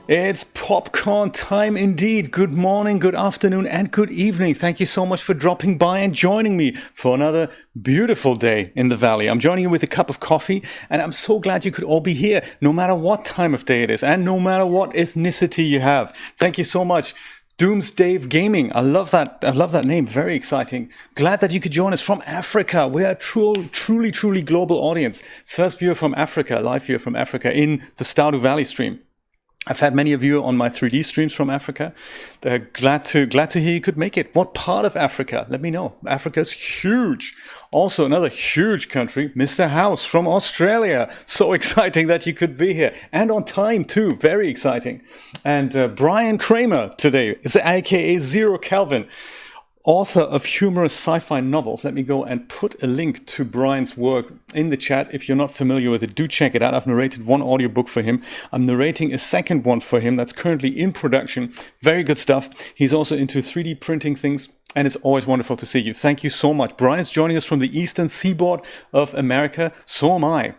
It's popcorn time indeed. Good morning, good afternoon, and good evening. Thank you so much for dropping by and joining me for another beautiful day in the valley. I'm joining you with a cup of coffee, and I'm so glad you could all be here, no matter what time of day it is, and no matter what ethnicity you have. Thank you so much. Doomsday Gaming. I love that name. Very exciting. Glad that you could join us from Africa. We're a truly global audience. First viewer from Africa, live viewer from Africa in the Stardew Valley stream. I've had many of you on my 3D streams from Africa. They're glad to hear you could make it. What part of Africa? Let me know. Africa's huge. Also another huge country, Mr. House from Australia. So exciting that you could be here. And on time too. Very exciting. And Brian Kramer today is aka Zero Kelvin, author of humorous sci-fi novels. Let me go and put a link to Brian's work in the chat. If you're not familiar with it, do check it out. I've narrated one audiobook for him. I'm narrating a second one for him that's currently in production. Very good stuff. He's also into 3D printing things, and it's always wonderful to see you. Thank you so much. Brian is joining us from the eastern seaboard of America. So am I.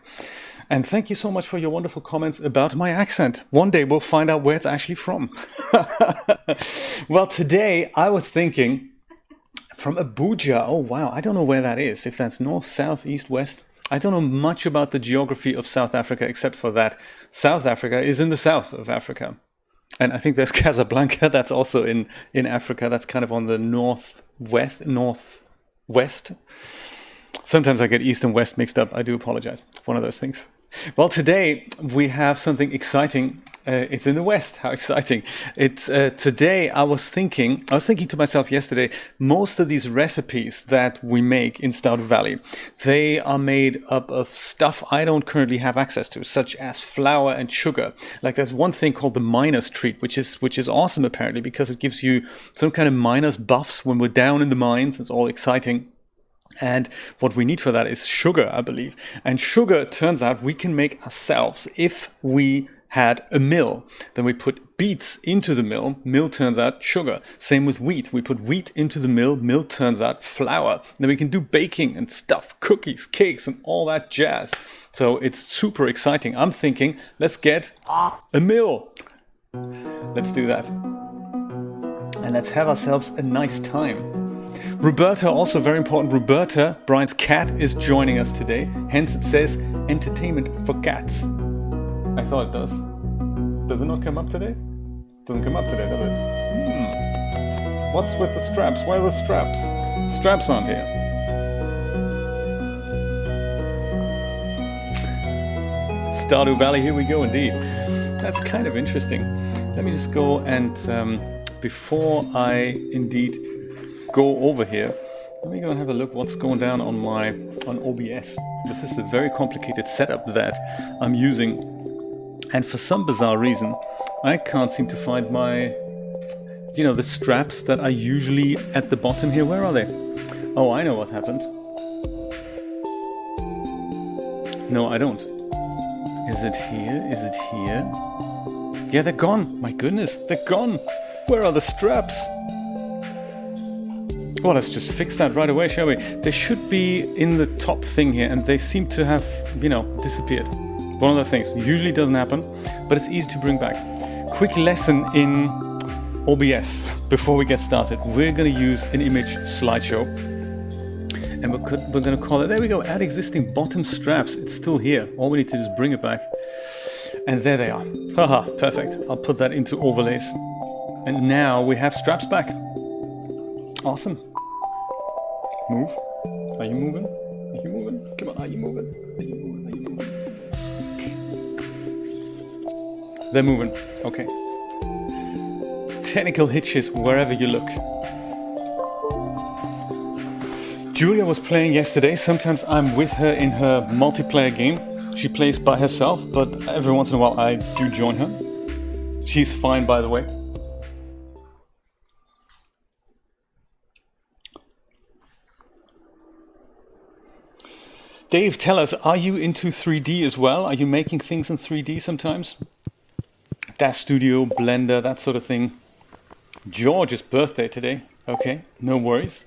And thank you so much for your wonderful comments about my accent. One day we'll find out where it's actually from. Well, today I was thinking, from Abuja. Oh, wow. I don't know where that is. If that's north, south, east, west. I don't know much about the geography of South Africa, except for that South Africa is in the south of Africa. And I think there's Casablanca. That's also in Africa. That's kind of on the northwest. Sometimes I get east and west mixed up. I do apologize. One of those things. Well, today we have something exciting. It's in the West. How exciting! It's today. I was thinking to myself yesterday. Most of these recipes that we make in Stardew Valley, they are made up of stuff I don't currently have access to, such as flour and sugar. Like there's one thing called the miner's treat, which is awesome apparently because it gives you some kind of miner's buffs when we're down in the mines. It's all exciting. And what we need for that is sugar, I believe. And sugar, turns out, we can make ourselves if we had a mill. Then we put beets into the mill. Mill turns out sugar. Same with wheat. We put wheat into the mill. Mill turns out flour. Then we can do baking and stuff, cookies, cakes, and all that jazz. So it's super exciting. I'm thinking, let's get a mill. Let's do that. And let's have ourselves a nice time. Roberta, also very important. Roberta, Brian's cat, is joining us today. Hence it says entertainment for cats. I thought it does. Does it not come up today? Doesn't come up today, does it? What's with the straps? Where are the straps? Straps aren't here. Stardew Valley, here we go indeed. That's kind of interesting. Let me just go and before I indeed go over here, let me go and have a look what's going down on OBS. This is a very complicated setup that I'm using, and for some bizarre reason I can't seem to find my, the straps that are usually at the bottom here. Where are they? Oh, I know what happened. No, I don't. Is it here? Is it here? Yeah, they're gone. My goodness, they're gone. Where are the straps? Well, let's just fix that right away, shall we? They should be in the top thing here, and they seem to have, disappeared. One of those things. Usually doesn't happen, but it's easy to bring back. Quick lesson in OBS before we get started. We're going to use an image slideshow, and we're going to call it, there we go, add existing bottom straps. It's still here. All we need to do is bring it back. And there they are. Haha, perfect. I'll put that into overlays. And now we have straps back. Awesome. Move. Are you moving? Are you moving? Come on, are you moving? Are you moving? Are you moving? They're moving. Okay. Technical hitches wherever you look. Julia was playing yesterday. Sometimes I'm with her in her multiplayer game. She plays by herself, but every once in a while I do join her. She's fine, by the way. Dave, tell us, are you into 3D as well? Are you making things in 3D sometimes? Dash Studio, Blender, that sort of thing. George's birthday today. Okay, no worries.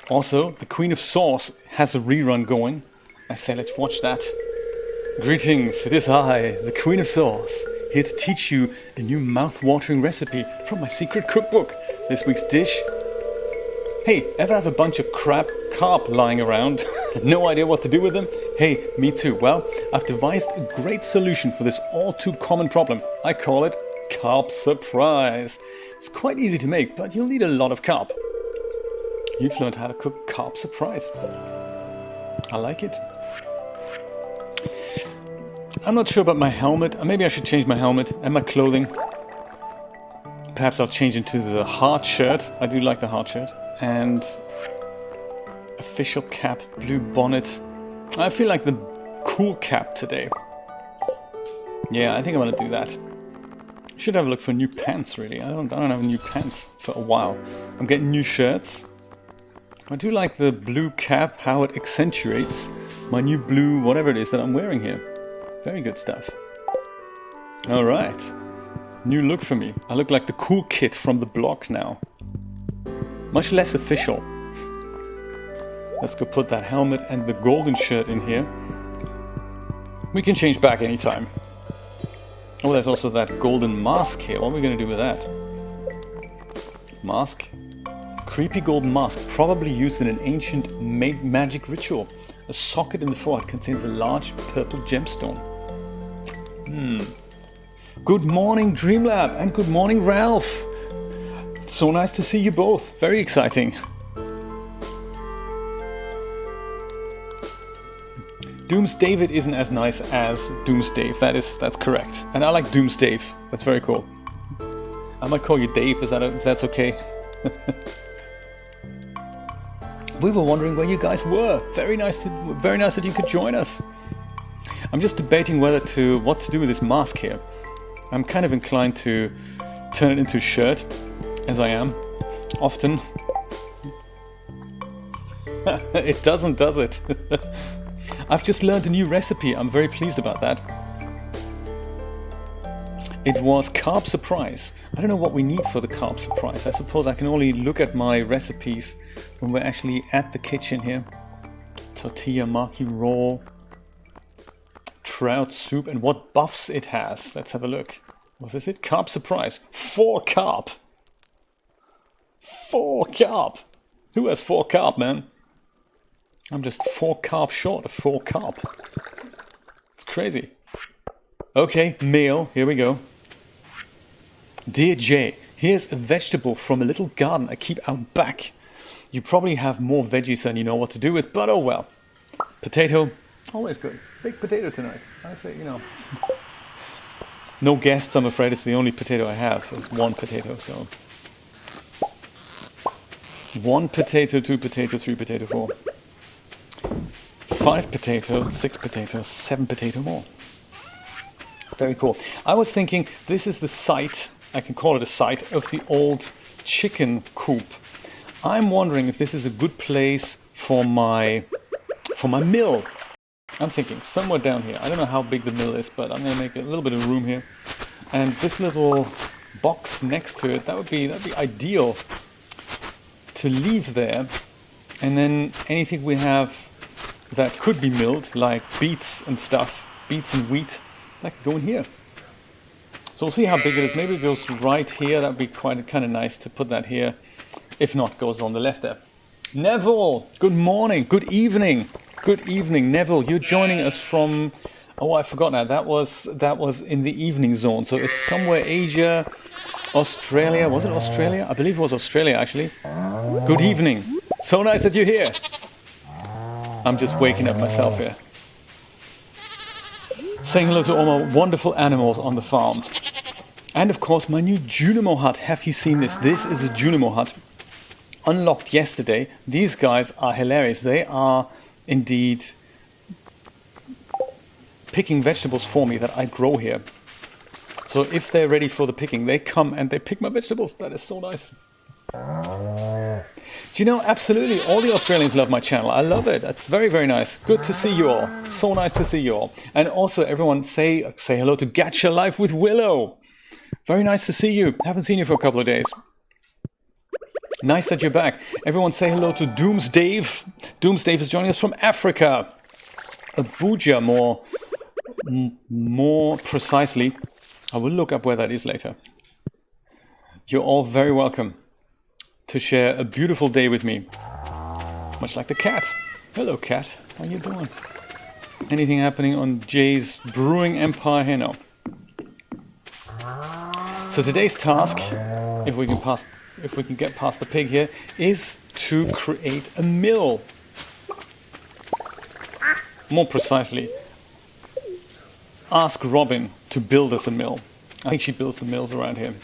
Also, the Queen of Sauce has a rerun going. I say let's watch that. Greetings, it is I, the Queen of Sauce, here to teach you a new mouth-watering recipe from my secret cookbook. This week's dish... Hey, ever have a bunch of crab carp lying around? No idea what to do with them? Hey, me too. Well, I've devised a great solution for this all-too-common problem. I call it Carp Surprise. It's quite easy to make, but you'll need a lot of carp. You've learned how to cook Carp Surprise. I like it. I'm not sure about my helmet. Maybe I should change my helmet and my clothing. Perhaps I'll change into the heart shirt. I do like the heart shirt. And official cap, blue bonnet. I feel like the cool cap today. Yeah, I think I'm gonna do that. Should have a look for new pants, really. I don't have new pants for a while. I'm getting new shirts. I do like the blue cap, how it accentuates my new blue whatever it is that I'm wearing here. Very good stuff. Alright. New look for me. I look like the cool kid from the block now. Much less official. Let's go put that helmet and the golden shirt in here. We can change back anytime. Oh, there's also that golden mask here. What are we going to do with that? Mask. Creepy golden mask, probably used in an ancient magic ritual. A socket in the forehead contains a large purple gemstone. Good morning, Dreamlab, and good morning, Ralph. So nice to see you both. Very exciting. Dooms David isn't as nice as Dooms Dave. That's correct. And I like Dooms Dave. That's very cool. I might call you Dave. If that's okay? We were wondering where you guys were. Very nice that you could join us. I'm just debating what to do with this mask here. I'm kind of inclined to turn it into a shirt, as I am often. It doesn't, does it? I've just learned a new recipe. I'm very pleased about that. It was Carp Surprise. I don't know what we need for the Carp Surprise. I suppose I can only look at my recipes when we're actually at the kitchen here. Tortilla, maki raw, trout soup, and what buffs it has. Let's have a look. Was this it? Carp Surprise. 4 carp. 4 carp. Who has 4 carp, man? I'm just 4 carp short of 4 carp. It's crazy. Okay, meal. Here we go. Dear Jay, here's a vegetable from a little garden I keep out back. You probably have more veggies than you know what to do with, but oh well. Potato, always good. Big potato tonight. I say, No guests, I'm afraid. It's the only potato I have. It's 1 potato, so... 1 potato, 2 potato, 3 potato, 4. 5 potato, 6 potato, 7 potato more. Very cool. I was thinking this is the site, I can call it a site, of the old chicken coop. I'm wondering if this is a good place for my mill. I'm thinking somewhere down here. I don't know how big the mill is, but I'm going to make a little bit of room here. And this little box next to it, that'd be ideal to leave there. And then anything we have that could be milled, like beets and stuff, beets and wheat, that could go in here. So we'll see how big it is. Maybe it goes right here. That'd be kind of nice to put that here. If not, it goes on the left there. Neville, good morning, good evening. Good evening, Neville. You're joining us from... Oh, I forgot now. That was in the evening zone. So it's somewhere Asia, Australia. Was it Australia? I believe it was Australia, actually. Good evening. So nice that you're here. I'm just waking up myself here. Saying hello to all my wonderful animals on the farm. And of course, my new Junimo hut. Have you seen this? This is a Junimo hut. Unlocked yesterday. These guys are hilarious. They are indeed picking vegetables for me that I grow here. So if they're ready for the picking, they come and they pick my vegetables. That is so nice. Do you know, absolutely, all the Australians love my channel. I love it. That's very, very nice. Good to see you all. So nice to see you all. And also, everyone say hello to Gacha Life with Willow. Very nice to see you. Haven't seen you for a couple of days. Nice that you're back. Everyone say hello to Dooms Dave. Dooms Dave is joining us from Africa. Abuja, more precisely. I will look up where that is later. You're all very welcome to share a beautiful day with me. Much like the cat. Hello, cat. How you doing? Anything happening on Jay's brewing empire here? No. So today's task, if we can get past the pig here, is to create a mill. More precisely, ask Robin to build us a mill. I think she builds the mills around here.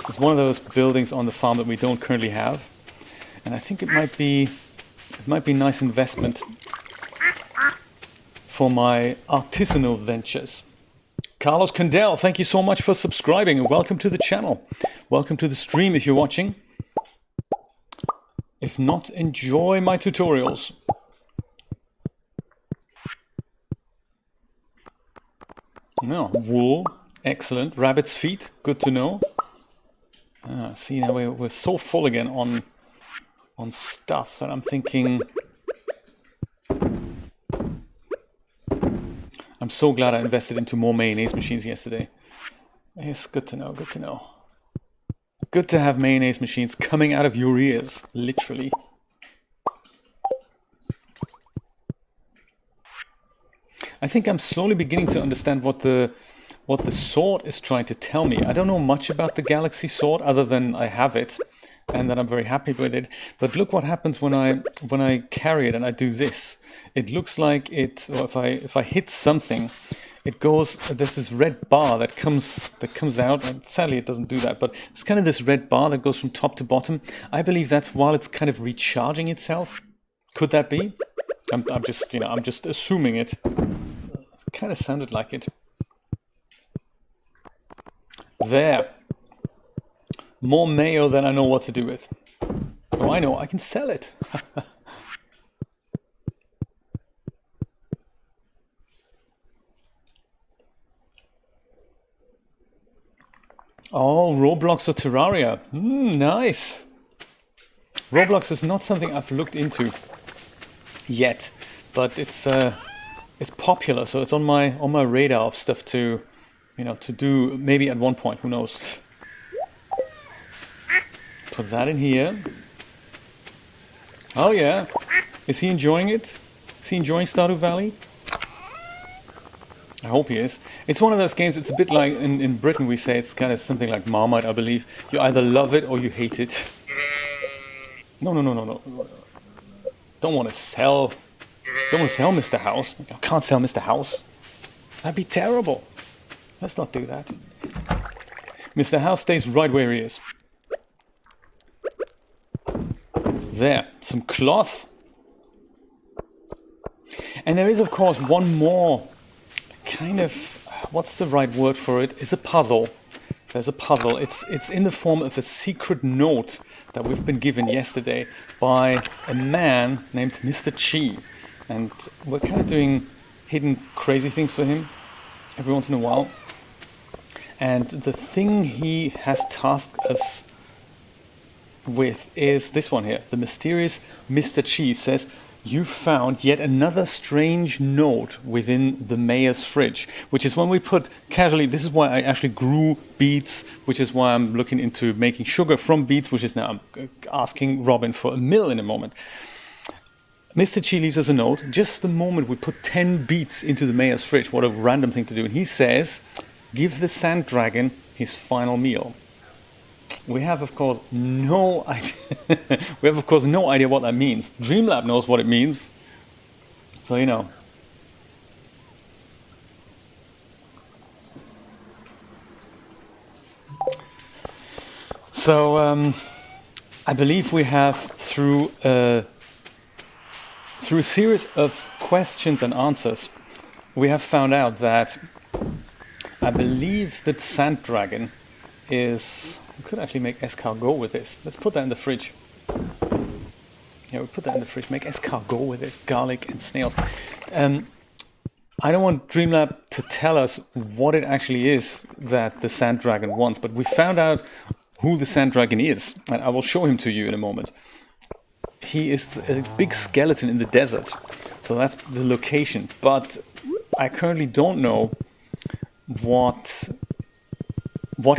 It's one of those buildings on the farm that we don't currently have, and I think it might be a nice investment for my artisanal ventures. Carlos Condell, thank you so much for subscribing and welcome to the channel. Welcome to the stream if you're watching. If not, enjoy my tutorials. No, wool, excellent. Rabbit's feet, good to know. See, now we're so full again on stuff that I'm thinking. I'm so glad I invested into more mayonnaise machines yesterday. Yes, good to know, good to know. Good to have mayonnaise machines coming out of your ears, literally. I think I'm slowly beginning to understand what the sword is trying to tell me. I don't know much about the Galaxy Sword other than I have it and that I'm very happy with it. But look what happens when I carry it and I do this. It looks like it, or if I hit something, it goes. There's this red bar that comes out, and sadly it doesn't do that. But it's kind of this red bar that goes from top to bottom. I believe that's while it's kind of recharging itself. Could that be? I'm just assuming it. Kind of sounded like it. There. More mayo than I know what to do with. Oh, I know, I can sell it. Oh, Roblox or Terraria. Nice. Roblox is not something I've looked into yet, but it's popular, so it's on my radar of stuff to do maybe at one point, who knows. Put that in here. Oh yeah. Is he enjoying it? Is he enjoying Stardew Valley? I hope he is. It's one of those games, it's a bit like, in Britain we say it's kind of something like Marmite, I believe. You either love it or you hate it. No. Don't want to sell Mr. House. I can't sell Mr. House. That'd be terrible. Let's not do that. Mr. House stays right where he is. There, some cloth. And there is, of course, one more kind of, what's the right word for it? It's a puzzle. There's a puzzle. It's in the form of a secret note that we've been given yesterday by a man named Mr. Chi. And we're kind of doing hidden crazy things for him every once in a while. And the thing he has tasked us with is this one here. The mysterious Mr. Chi says, you found yet another strange note within the mayor's fridge, which is when we put casually, this is why I actually grew beets, which is why I'm looking into making sugar from beets, which is now I'm asking Robin for a mill in a moment. Mr. Chi leaves us a note just the moment we put 10 beets into the mayor's fridge. What a random thing to do. And he says, give the sand dragon his final meal. We have, of course, no idea. We have, of course, no idea what that means. Dreamlab knows what it means, so you know. So I believe we have through a series of questions and answers, we have found out that I believe that Sand Dragon is. We could actually make escargot with this. Let's put that in the fridge. Yeah, we put that in the fridge. Make escargot with it. Garlic and snails. I don't want Dreamlab to tell us what it actually is that the Sand Dragon wants, but we found out who the Sand Dragon is, and I will show him to you in a moment. He is a big skeleton in the desert, so that's the location. But I currently don't know what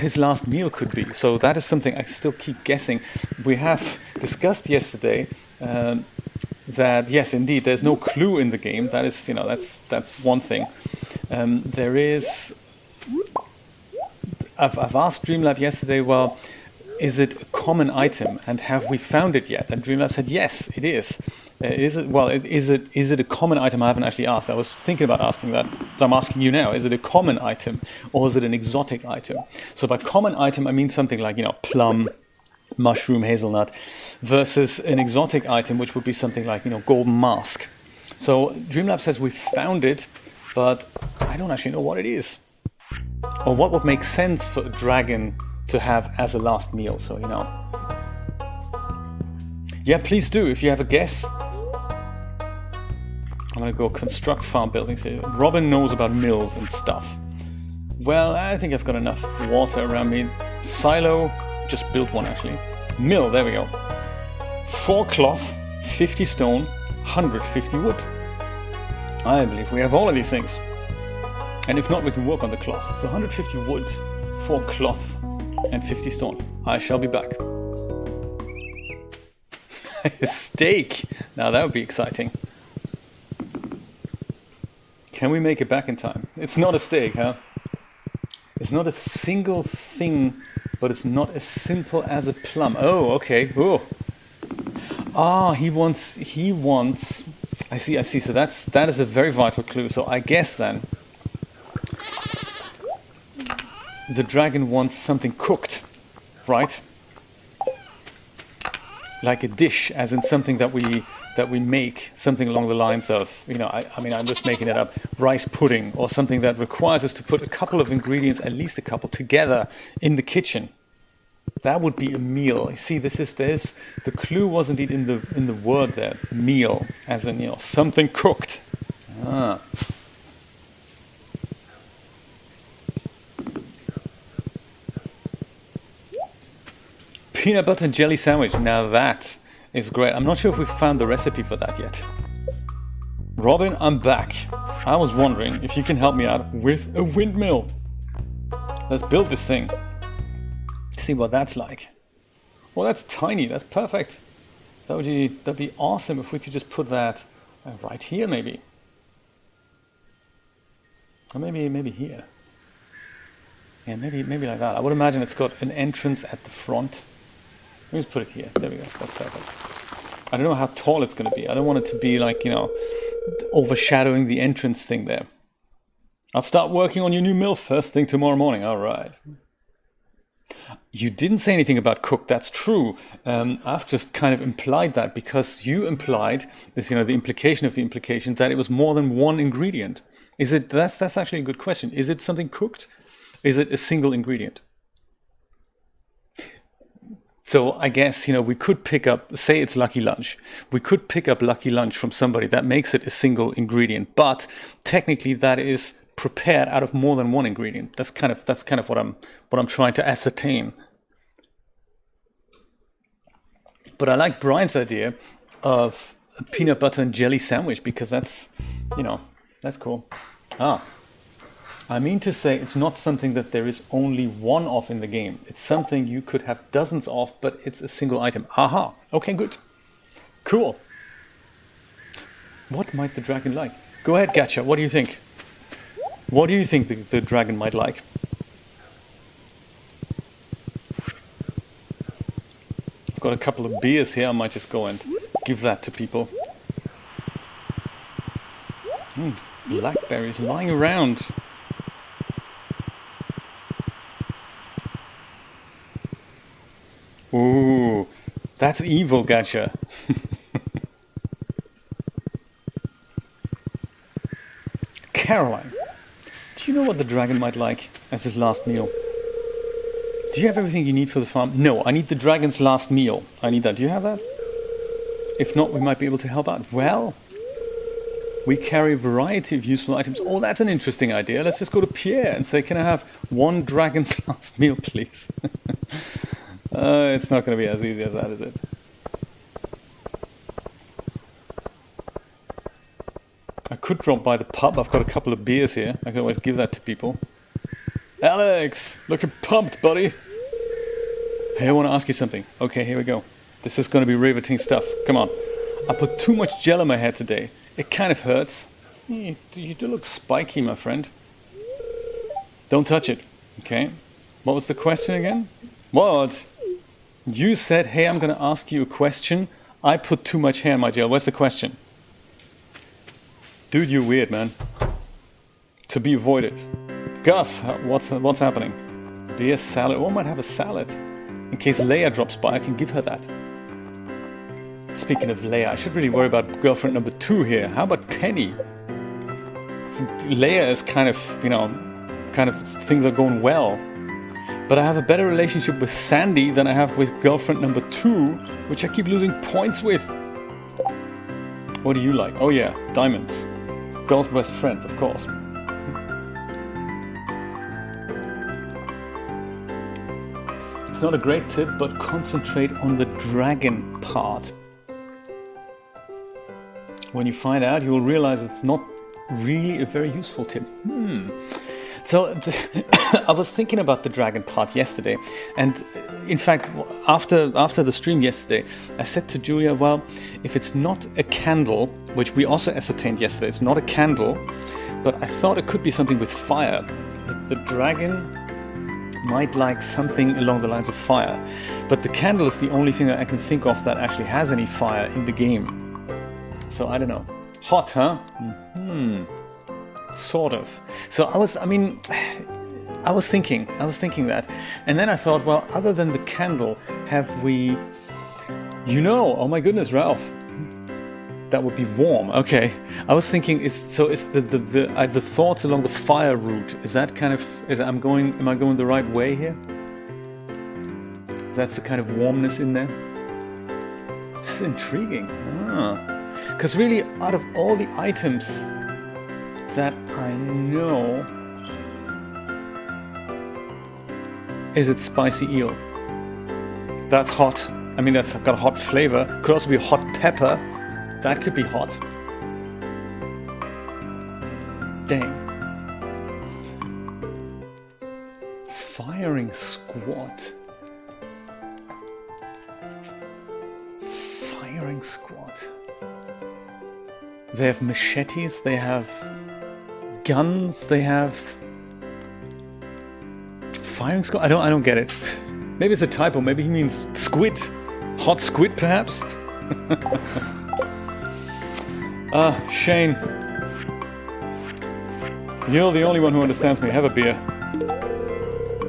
his last meal could be. So that is something I still keep guessing. We have discussed yesterday that yes, indeed, there's no clue in the game. That is, that's one thing. There is. I've asked Dreamlab yesterday. Well, is it a common item, and have we found it yet? And Dreamlab said yes, it is. Is it a common item? I haven't actually asked. I was thinking about asking that. So I'm asking you now. Is it a common item or is it an exotic item? So by common item, I mean something like, plum, mushroom, hazelnut, versus an exotic item, which would be something like, golden mask. So Dreamlab says we found it, but I don't actually know what it is. Or what would make sense for a dragon to have as a last meal. So, yeah, please do. If you have a guess, I'm going to go construct farm buildings here. Robin knows about mills and stuff. Well, I think I've got enough water around me. Silo, just built one actually. Mill, there we go. 4 cloth, 50 stone, 150 wood. I believe we have all of these things. And if not, we can work on the cloth. So 150 wood, 4 cloth, and 50 stone. I shall be back. A steak! Now that would be exciting. Can we make it back in time? It's not a steak, huh? It's not a single thing, but it's not as simple as a plum. Oh, okay. Oh. Ah, he wants. I see. So that is a very vital clue. So I guess then the dragon wants something cooked, right? Like a dish, as in something that we make, something along the lines of, I mean, I'm just making it up, rice pudding, or something that requires us to put a couple of ingredients, at least a couple, together in the kitchen. That would be a meal. You see, the clue was indeed in the word there, meal, as in, something cooked. Ah. Peanut butter and jelly sandwich. Now that is great. I'm not sure if we've found the recipe for that yet. Robin, I'm back. I was wondering if you can help me out with a windmill. Let's build this thing. See what that's like. Well, that's tiny. That's perfect. That'd be awesome if we could just put that right here, maybe. Or maybe here. Yeah, maybe like that. I would imagine it's got an entrance at the front. Let me just put it here. There we go. That's perfect. I don't know how tall it's going to be. I don't want it to be like, overshadowing the entrance thing there. I'll start working on your new mill first thing tomorrow morning. All right. You didn't say anything about cooked. That's true. I've just kind of implied that because you implied this, the implication of the implication that it was more than one ingredient. Is it? That's actually a good question. Is it something cooked? Is it a single ingredient? So I guess, we could pick up, say it's Lucky Lunch. We could pick up Lucky Lunch from somebody that makes it a single ingredient, but technically that is prepared out of more than one ingredient. That's kind of what I'm trying to ascertain. But I like Brian's idea of a peanut butter and jelly sandwich because that's cool. I mean to say it's not something that there is only one of in the game. It's something you could have dozens of, but it's a single item. Aha. Okay, good. Cool. What might the dragon like? Go ahead, Gacha. What do you think? What do you think the dragon might like? I've got a couple of beers here. I might just go and give that to people. Blackberries lying around. Ooh, that's evil, Gacha. Caroline, do you know what the dragon might like as his last meal? Do you have everything you need for the farm? No, I need the dragon's last meal. I need that. Do you have that? If not, we might be able to help out. Well, we carry a variety of useful items. Oh, that's an interesting idea. Let's just go to Pierre and say, can I have one dragon's last meal, please? It's not going to be as easy as that, is it? I could drop by the pub. I've got a couple of beers here. I can always give that to people. Alex, looking pumped, buddy. Hey, I want to ask you something. Okay, here we go. This is going to be riveting stuff. Come on. I put too much gel in my hair today. It kind of hurts. You do look spiky, my friend. Don't touch it. Okay. What was the question again? What? You said, hey, I'm going to ask you a question. I put too much hair in my gel. What's the question? Dude, you're weird, man. To be avoided. Gus, what's happening? Beer salad. Oh, I might have a salad. In case Leia drops by, I can give her that. Speaking of Leia, I should really worry about girlfriend number 2 here. How about Penny? Leia is kind of, things are going well. But I have a better relationship with Sandy than I have with girlfriend number 2, which I keep losing points with. What do you like? Oh yeah, diamonds. Girl's best friend, of course. It's not a great tip, but concentrate on the dragon part. When you find out, you will realize it's not really a very useful tip. So I was thinking about the dragon part yesterday, and in fact, after the stream yesterday, I said to Julia, well, if it's not a candle, which we also ascertained yesterday, it's not a candle, but I thought it could be something with fire. The dragon might like something along the lines of fire, but the candle is the only thing that I can think of that actually has any fire in the game. So I don't know. Hot, huh? Sort of. So I was thinking that, and then I thought, well, other than the candle, have we? Oh my goodness, Ralph, that would be warm. Okay, I was thinking, is the thoughts along the fire route? Is that kind of? Am I going the right way here? That's the kind of warmness in there. This is intriguing. Because really, out of all the items that I know, is it spicy eel? That's hot. I mean, that's got a hot flavor. Could also be hot pepper. That could be hot. Dang. Firing squad. Firing squad. They have machetes, they have guns, they have firing squad. I don't get it. Maybe it's a typo. Maybe he means squid, hot squid, perhaps. Shane, you're the only one who understands me. Have a beer.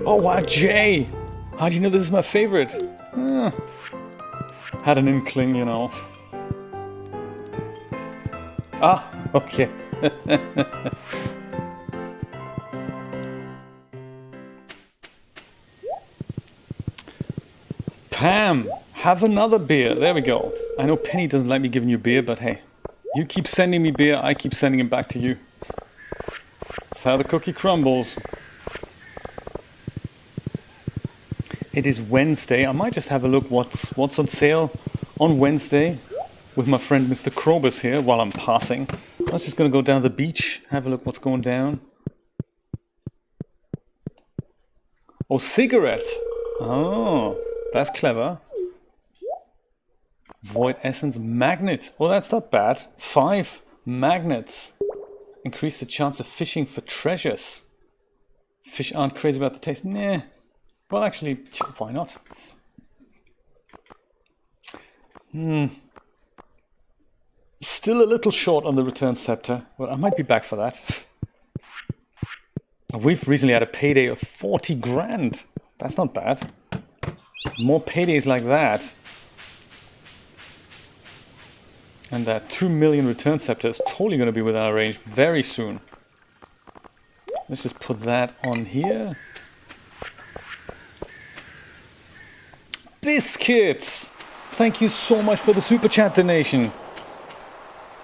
Oh wow, Jay, how do you know this is my favorite? Had an inkling, Okay. Pam, have another beer. There we go. I know Penny doesn't like me giving you beer, but hey, you keep sending me beer, I keep sending it back to you. That's how the cookie crumbles. It is Wednesday. I might just have a look what's on sale on Wednesday with my friend Mr. Krobus here while I'm passing. I was just going to go down the beach, have a look what's going down. Oh, cigarette. Oh, that's clever. Void essence magnet. Oh, that's not bad. 5 magnets. Increase the chance of fishing for treasures. Fish aren't crazy about the taste. Nah. Well, actually, why not? Still a little short on the return scepter. Well, I might be back for that. We've recently had a payday of 40 grand. That's not bad. More paydays like that. And that 2 million return scepter is totally going to be within our range very soon. Let's just put that on here. Biscuits! Thank you so much for the super chat donation.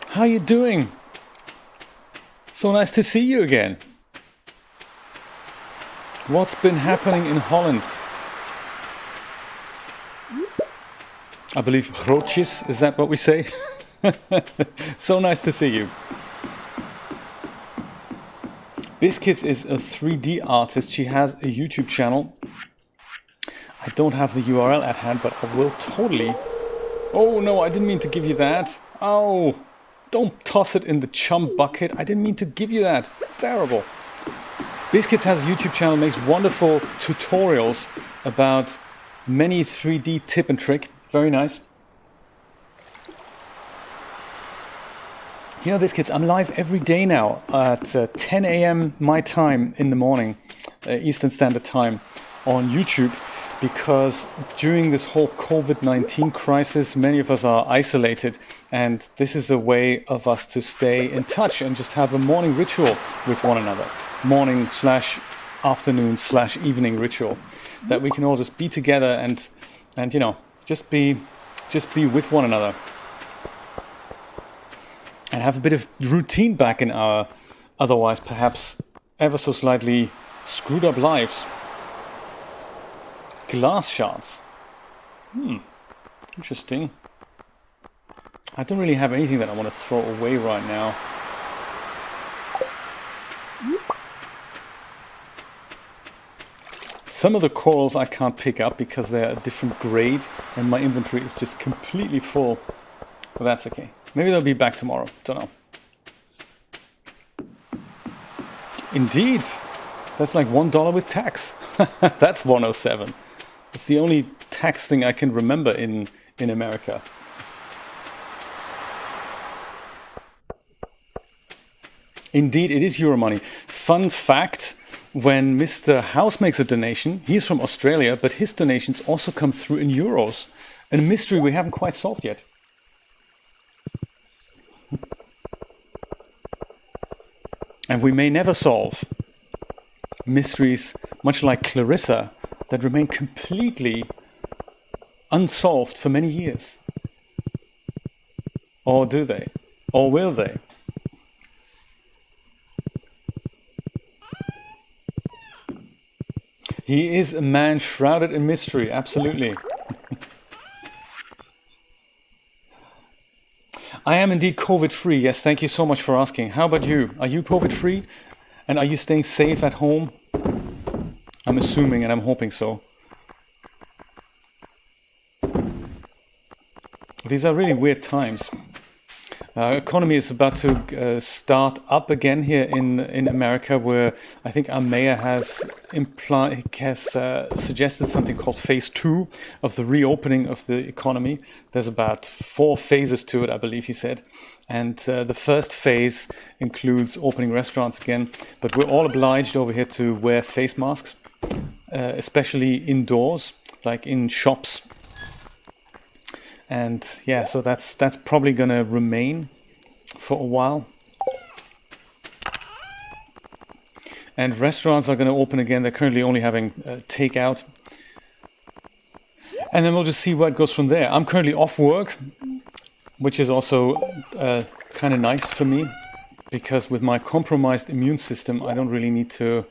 How you doing? So nice to see you again. What's been happening in Holland? I believe grootjes, is that what we say? So nice to see you. Biscuits is a 3D artist. She has a YouTube channel. I don't have the URL at hand, but I will totally... Oh no, I didn't mean to give you that. Oh, don't toss it in the chum bucket. I didn't mean to give you that. Terrible. Biscuits has a YouTube channel, makes wonderful tutorials about many 3D tip and trick. Very nice. You know, Biscuits, I'm live every day now at 10 a.m. my time in the morning, Eastern Standard Time, on YouTube, because during this whole COVID-19 crisis, many of us are isolated, and this is a way of us to stay in touch and just have a morning ritual with one another. Morning / afternoon / evening ritual that we can all just be together and you know, just be with one another. And have a bit of routine back in our otherwise perhaps ever so slightly screwed up lives. Glass shards. Interesting. I don't really have anything that I want to throw away right now. Some of the corals I can't pick up because they're a different grade and my inventory is just completely full. But that's okay. Maybe they'll be back tomorrow. Don't know. Indeed. That's like $1 with tax. That's 107. It's the only tax thing I can remember in America. Indeed, it is Euro money. Fun fact, when Mr. House makes a donation, he's from Australia, but his donations also come through in euros. A mystery we haven't quite solved yet. And we may never solve mysteries, much like Clarissa, that remain completely unsolved for many years. Or do they? Or will they? He is a man shrouded in mystery, absolutely. I am indeed COVID-free. Yes, thank you so much for asking. How about you? Are you COVID-free? And are you staying safe at home? I'm assuming and I'm hoping so. These are really weird times. Economy is about to start up again here in America, where I think our mayor has suggested something called phase 2 of the reopening of the economy. There's about 4 phases to it, I believe he said. And the first phase includes opening restaurants again, but we're all obliged over here to wear face masks, especially indoors, like in shops. And yeah, so that's probably going to remain for a while. And restaurants are going to open again. They're currently only having takeout. And then we'll just see what goes from there. I'm currently off work, which is also kind of nice for me, because with my compromised immune system, I don't really need to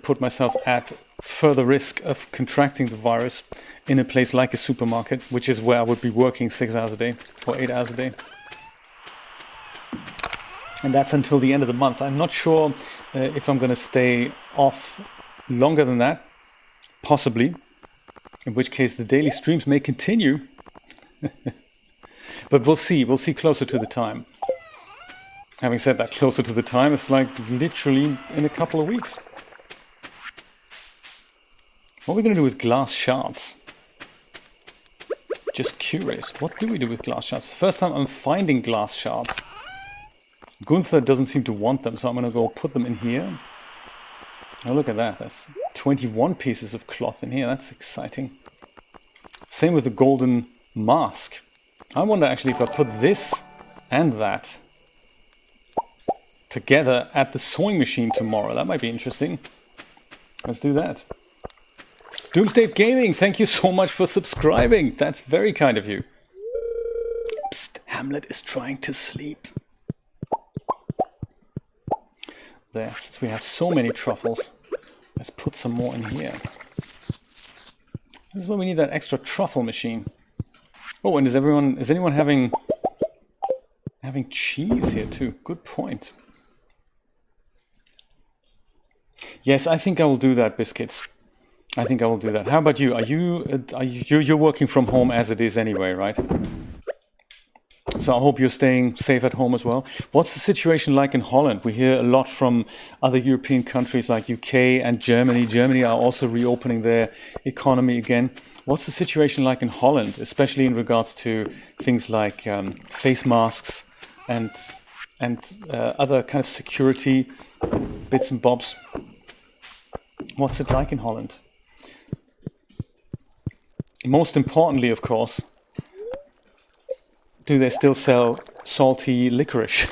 put myself at further risk of contracting the virus in a place like a supermarket, which is where I would be working 6 hours a day or 8 hours a day. And that's until the end of the month. I'm not sure if I'm going to stay off longer than that, possibly, in which case the daily streams may continue. But we'll see closer to the time. Having said that, closer to the time, it's like literally in a couple of weeks. What are we going to do with glass shards? Just curious. What do we do with glass shards? First time I'm finding glass shards. Gunther doesn't seem to want them, so I'm going to go put them in here. Oh, look at that. That's 21 pieces of cloth in here. That's exciting. Same with the golden mask. I wonder actually if I put this and that together at the sewing machine tomorrow. That might be interesting. Let's do that. Doomsday Gaming, thank you so much for subscribing. That's very kind of you. Psst, Hamlet is trying to sleep. There, since we have so many truffles, let's put some more in here. This is where we need that extra truffle machine. Oh, and is anyone having cheese here too? Good point. Yes, I think I will do that, Biscuits. I think I will do that. How about you? You're working from home as it is anyway, right? So I hope you're staying safe at home as well. What's the situation like in Holland? We hear a lot from other European countries like UK and Germany. Germany are also reopening their economy again. What's the situation like in Holland, especially in regards to things like face masks and other kind of security bits and bobs? What's it like in Holland? Most importantly, of course, do they still sell salty licorice?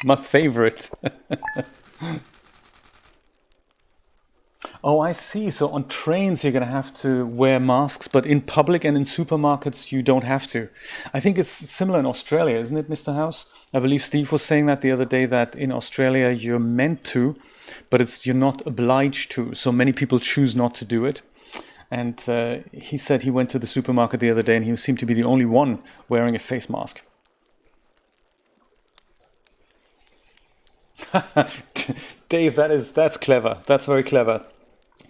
My favorite. Oh, I see. So on trains, you're going to have to wear masks, but in public and in supermarkets, you don't have to. I think it's similar in Australia, isn't it, Mr. House? I believe Steve was saying that the other day, that in Australia, you're meant to, but you're not obliged to. So many people choose not to do it. And he said he went to the supermarket the other day and he seemed to be the only one wearing a face mask. Dave, that's clever. That's very clever.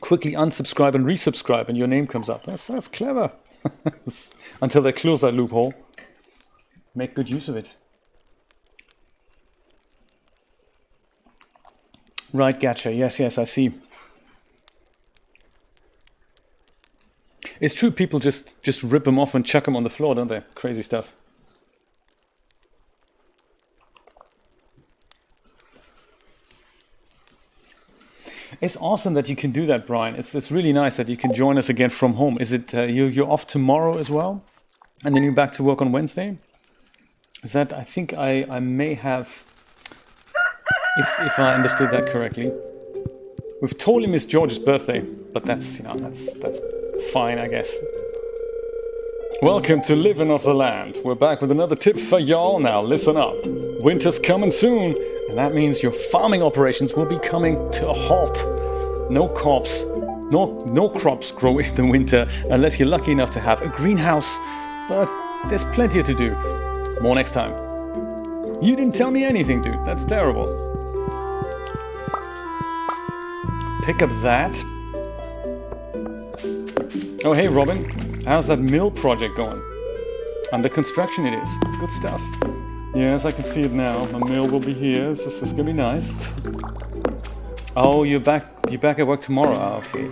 Quickly unsubscribe and resubscribe and your name comes up. That's clever. Until they close that loophole. Make good use of it. Right, Gacha. Yes, I see. It's true, people just rip them off and chuck them on the floor, don't they? Crazy stuff. It's awesome that you can do that, Brian. It's really nice that you can join us again from home. Is it you're off tomorrow as well? And then you're back to work on Wednesday? Is that, I think I may have, if I understood that correctly. We've totally missed George's birthday, but that's fine, I guess. Welcome to Living Off the Land. We're back with another tip for y'all. Now listen up. Winter's coming soon, and that means your farming operations will be coming to a halt. No crops grow in the winter unless you're lucky enough to have a greenhouse, but there's plenty to do. More next time. You didn't tell me anything, dude. That's terrible. Pick up that. Oh, hey, Robin. How's that mill project going? Under construction it is. Good stuff. Yes, I can see it now. My mill will be here. This is gonna be nice. Oh, you're back at work tomorrow. Ah, okay.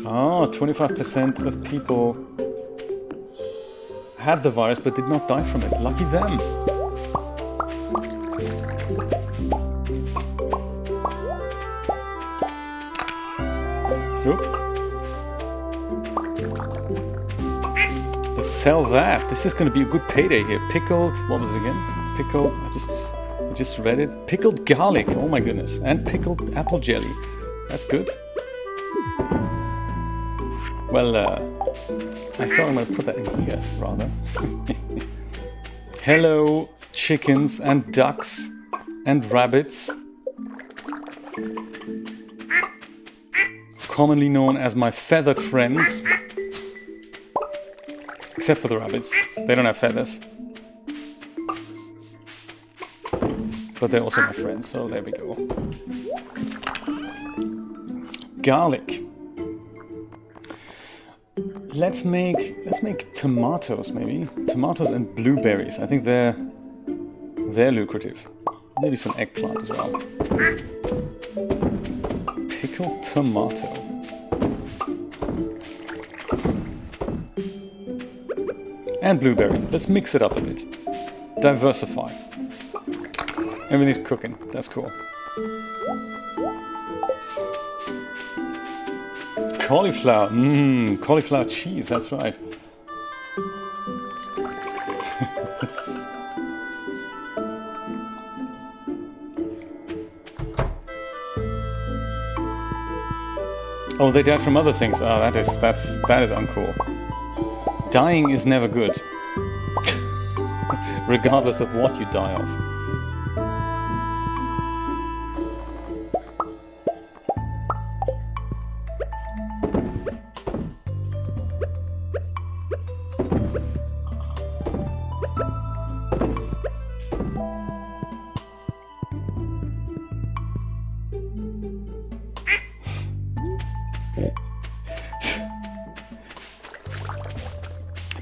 Oh, 25% of people had the virus but did not die from it. Lucky them. Oop. Let's sell that. This is going to be a good payday here. Pickled, what was it again? Pickled, I just read it. Pickled garlic, oh my goodness. And pickled apple jelly. That's good. Well, I thought I'm going to put that in here, rather. Hello, chickens and ducks and rabbits. Commonly known as my feathered friends. Except for the rabbits. They don't have feathers. But they're also my friends, so there we go. Garlic. Let's make tomatoes, maybe. Tomatoes and blueberries. I think they're lucrative. Maybe some eggplant as well. Pickled tomato. And blueberry. Let's mix it up a bit. Diversify. Everything's cooking. That's cool. Cauliflower. Cauliflower cheese. That's right. Oh, they died from other things. Oh, that is uncool. Dying is never good. Regardless of what you die of.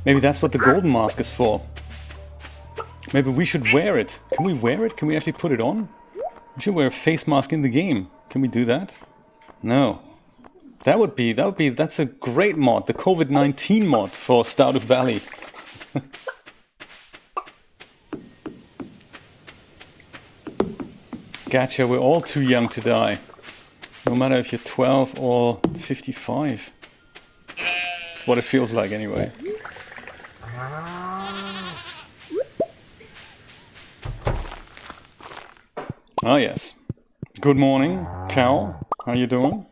Maybe that's what the golden mask is for. Maybe we should wear it. Can we wear it? Can we actually put it on? We should wear a face mask in the game. Can we do that? No. That's a great mod, the COVID-19 mod for Stardew Valley. Gotcha, we're all too young to die. No matter if you're 12 or 55. That's what it feels like anyway. Ah yes. Good morning, Cal. How you doing?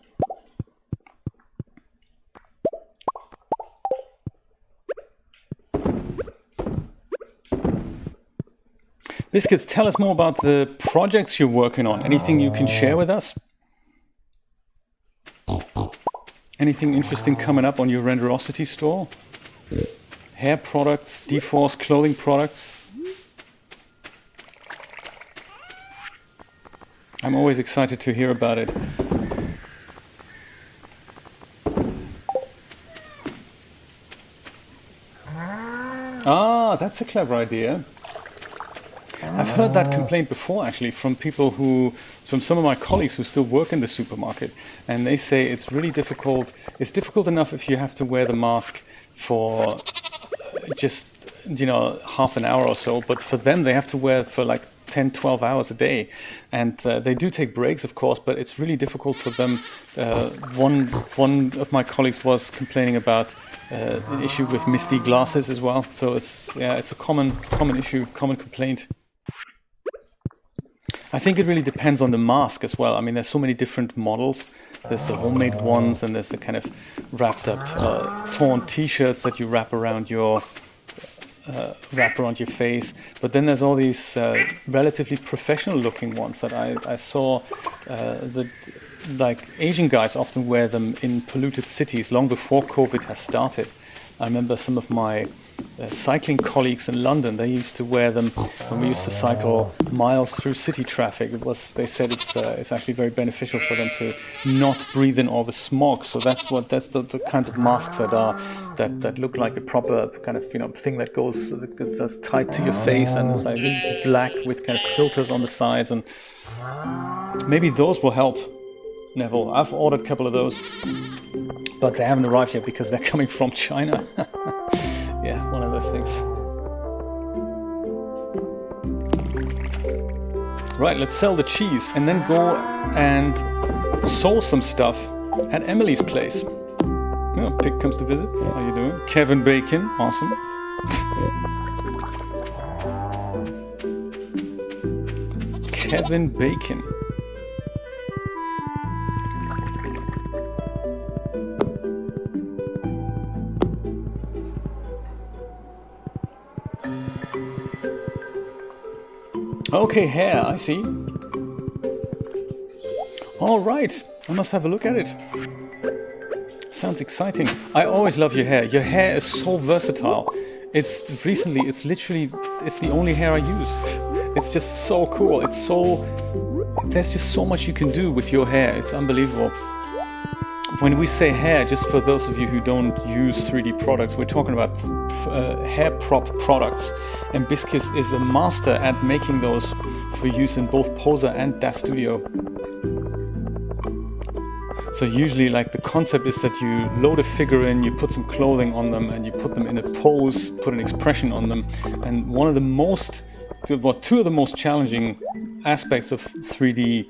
Biscuits, tell us more about the projects you're working on. Anything you can share with us? Anything interesting coming up on your Renderosity store? Hair products, DeForce clothing products? I'm always excited to hear about it. Ah, that's a clever idea. I've heard that complaint before, actually, from from some of my colleagues who still work in the supermarket, and they say it's really difficult. It's difficult enough if you have to wear the mask for just, half an hour or so, but for them, they have to wear it for like 10, 12 hours a day. And they do take breaks, of course, but it's really difficult for them. One of my colleagues was complaining about an issue with misty glasses as well. So it's a common issue, common complaint. I think it really depends on the mask as well. I mean, there's so many different models. There's the homemade ones, and there's the kind of wrapped up torn T-shirts that you wrap around your face. But then there's all these relatively professional-looking ones that I saw. Like Asian guys often wear them in polluted cities long before COVID has started. I remember some of my cycling colleagues in London, they used to wear them when we used to cycle miles through city traffic. They said it's actually very beneficial for them to not breathe in all the smog. So that's the kinds of masks that look like a proper kind of thing that's tied to your face, and it's like really black with kind of filters on the sides, and maybe those will help. Neville, I've ordered a couple of those, but they haven't arrived yet because they're coming from China. Yeah, one of those things. Right, let's sell the cheese and then go and sow some stuff at Emily's place. Oh, Pig comes to visit. How you doing? Kevin Bacon, awesome. Kevin Bacon. Okay, hair, I see. All right, I must have a look at it. Sounds exciting. I always love your hair. Your hair is so versatile. It's the only hair I use. It's just so cool. There's just so much you can do with your hair. It's unbelievable. When we say hair, just for those of you who don't use 3D products, we're talking about hair prop products. And Biscuits is a master at making those for use in both Poser and DAZ Studio. So usually, like, the concept is that you load a figure in, you put some clothing on them, and you put them in a pose, put an expression on them. And two of the most challenging aspects of 3D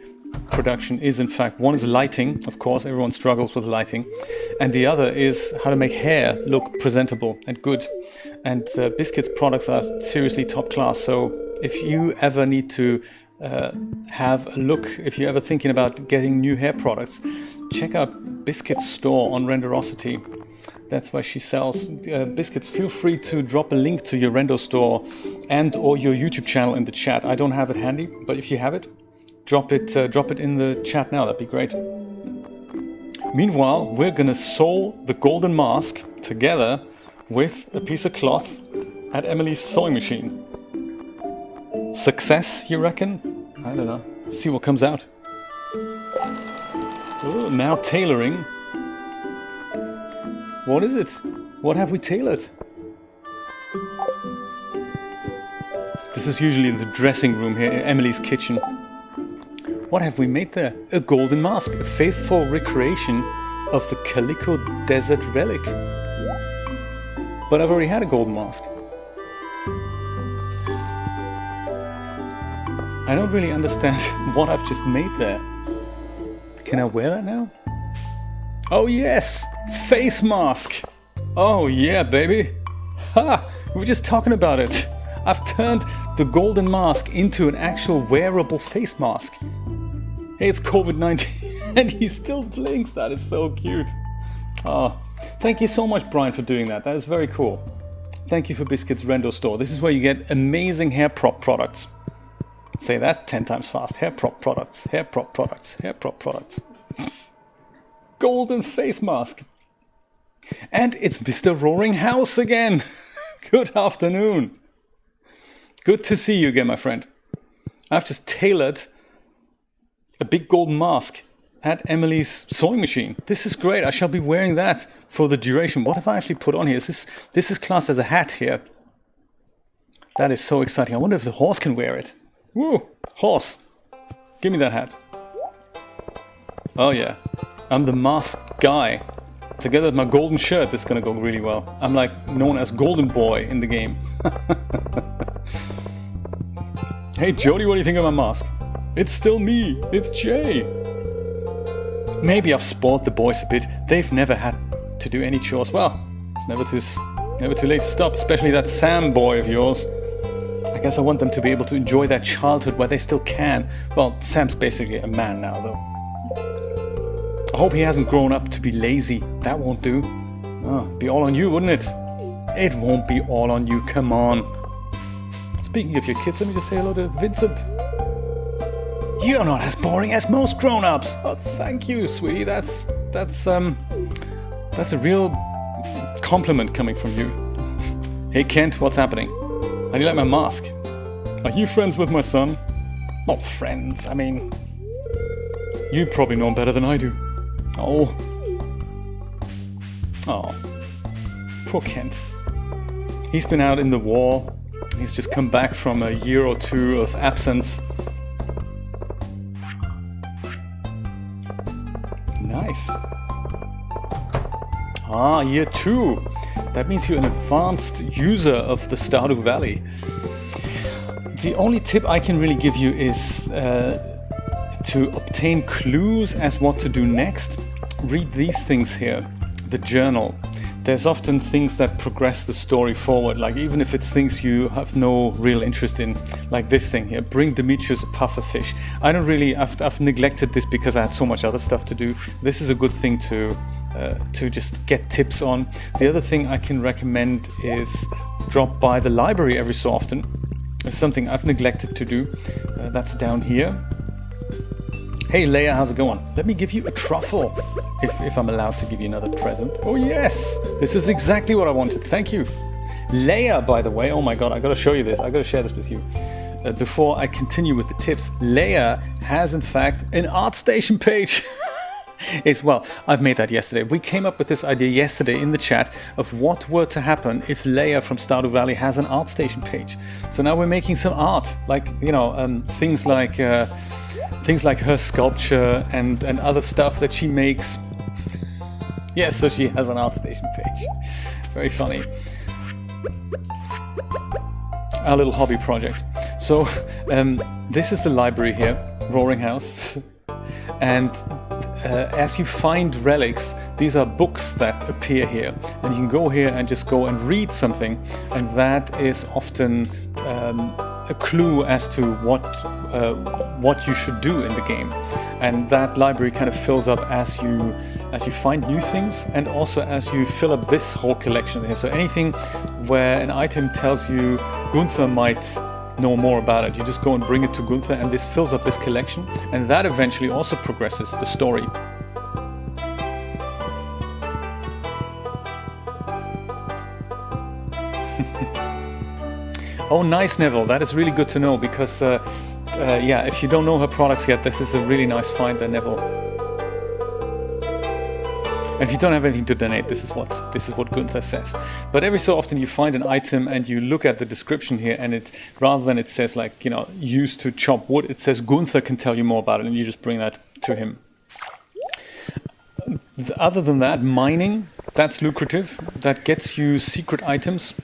production is, in fact, one is lighting. Of course, everyone struggles with lighting, and the other is how to make hair look presentable and good. And Biscuits products are seriously top class. So if you ever need to have a look, if you're ever thinking about getting new hair products, check out Biscuits store on Renderosity. That's where she sells. Biscuits, feel free to drop a link to your Rendo store and or your YouTube channel in the chat. I don't have it handy, but if you have it, drop it in the chat now. That'd be great. Meanwhile, we're gonna sew the golden mask together with a piece of cloth at Emily's sewing machine. Success, you reckon? I don't know. Let's see what comes out. Oh, now tailoring. What is it? What have we tailored? This is usually the dressing room here, Emily's kitchen. What have we made there? A golden mask, a faithful recreation of the Calico Desert relic. But I've already had a golden mask. I don't really understand what I've just made there. Can I wear that now? Oh yes! Face mask! Oh yeah, baby! Ha! We were just talking about it. I've turned the golden mask into an actual wearable face mask. Hey, it's COVID-19 and he still blinks. That is so cute. Oh, thank you so much, Brian, for doing that. That is very cool. Thank you for Biscuit's Rendo Store. This is where you get amazing hair prop products. Say that 10 times fast. Hair prop products, hair prop products, hair prop products. Golden face mask. And it's Mr. Roaring House again. Good afternoon. Good to see you again, my friend. I've just tailored a big golden mask at Emily's sewing machine. This is great. I shall be wearing that for the duration. What have I actually put on here? This is classed as a hat here. That is so exciting. I wonder if the horse can wear it. Woo! Horse! Give me that hat. Oh yeah. I'm the mask guy. Together with my golden shirt, this is gonna go really well. I'm like known as Golden Boy in the game. Hey Jody, what do you think of my mask? It's still me. It's Jay. Maybe I've spoiled the boys a bit. They've never had to do any chores. Well, it's never too late to stop, especially that Sam boy of yours. I guess I want them to be able to enjoy their childhood while they still can. Well, Sam's basically a man now, though. I hope he hasn't grown up to be lazy. That won't do. Oh, be all on you, wouldn't it? It won't be all on you, come on. Speaking of your kids, let me just say hello to Vincent. You're not as boring as most grown-ups. Oh, thank you, sweetie. That's a real compliment coming from you. Hey, Kent, what's happening? How do you like my mask? Are you friends with my son? Not friends, I mean... You probably know him better than I do. Oh. Oh. Poor Kent. He's been out in the war. He's just come back from a year or two of absence. Nice. Ah, year 2. That means you're an advanced user of the Stardew Valley. The only tip I can really give you is to obtain clues as what to do next. Read these things here. The journal. There's often things that progress the story forward, like even if it's things you have no real interest in, like this thing here, bring Demetrius a puffer fish. I've neglected this because I had so much other stuff to do. This is a good thing to just get tips on. The other thing I can recommend is drop by the library every so often. It's something I've neglected to do. That's down here. Hey Leia, how's it going? Let me give you a truffle, if I'm allowed to give you another present. Oh yes, this is exactly what I wanted, thank you. Leia, by the way, oh my god, I gotta show you this, I gotta share this with you. Before I continue with the tips, Leia has in fact an ArtStation page. Well, I've made that yesterday. We came up with this idea yesterday in the chat of what were to happen if Leia from Stardew Valley has an ArtStation page. So now we're making some art, like, you know, things like her sculpture and other stuff that she makes. Yes, so she has an ArtStation page. Very funny. Our little hobby project. So this is the library here, Roaring House. And as you find relics, these are books that appear here. And you can go here and just go and read something. And that is often a clue as to what you should do in the game. And that library kind of fills up as you find new things, and also as you fill up this whole collection here. So anything where an item tells you Gunther might know more about it, you just go and bring it to Gunther, and this fills up this collection, and that eventually also progresses the story. Oh, nice, Neville. That is really good to know, because yeah, if you don't know her products yet, this is a really nice find there, Neville. And if you don't have anything to donate, this is what Gunther says. But every so often you find an item and you look at the description here, and it, rather than it says like, you know, used to chop wood, it says Gunther can tell you more about it, and you just bring that to him. Other than that, mining, that's lucrative. That gets you secret items.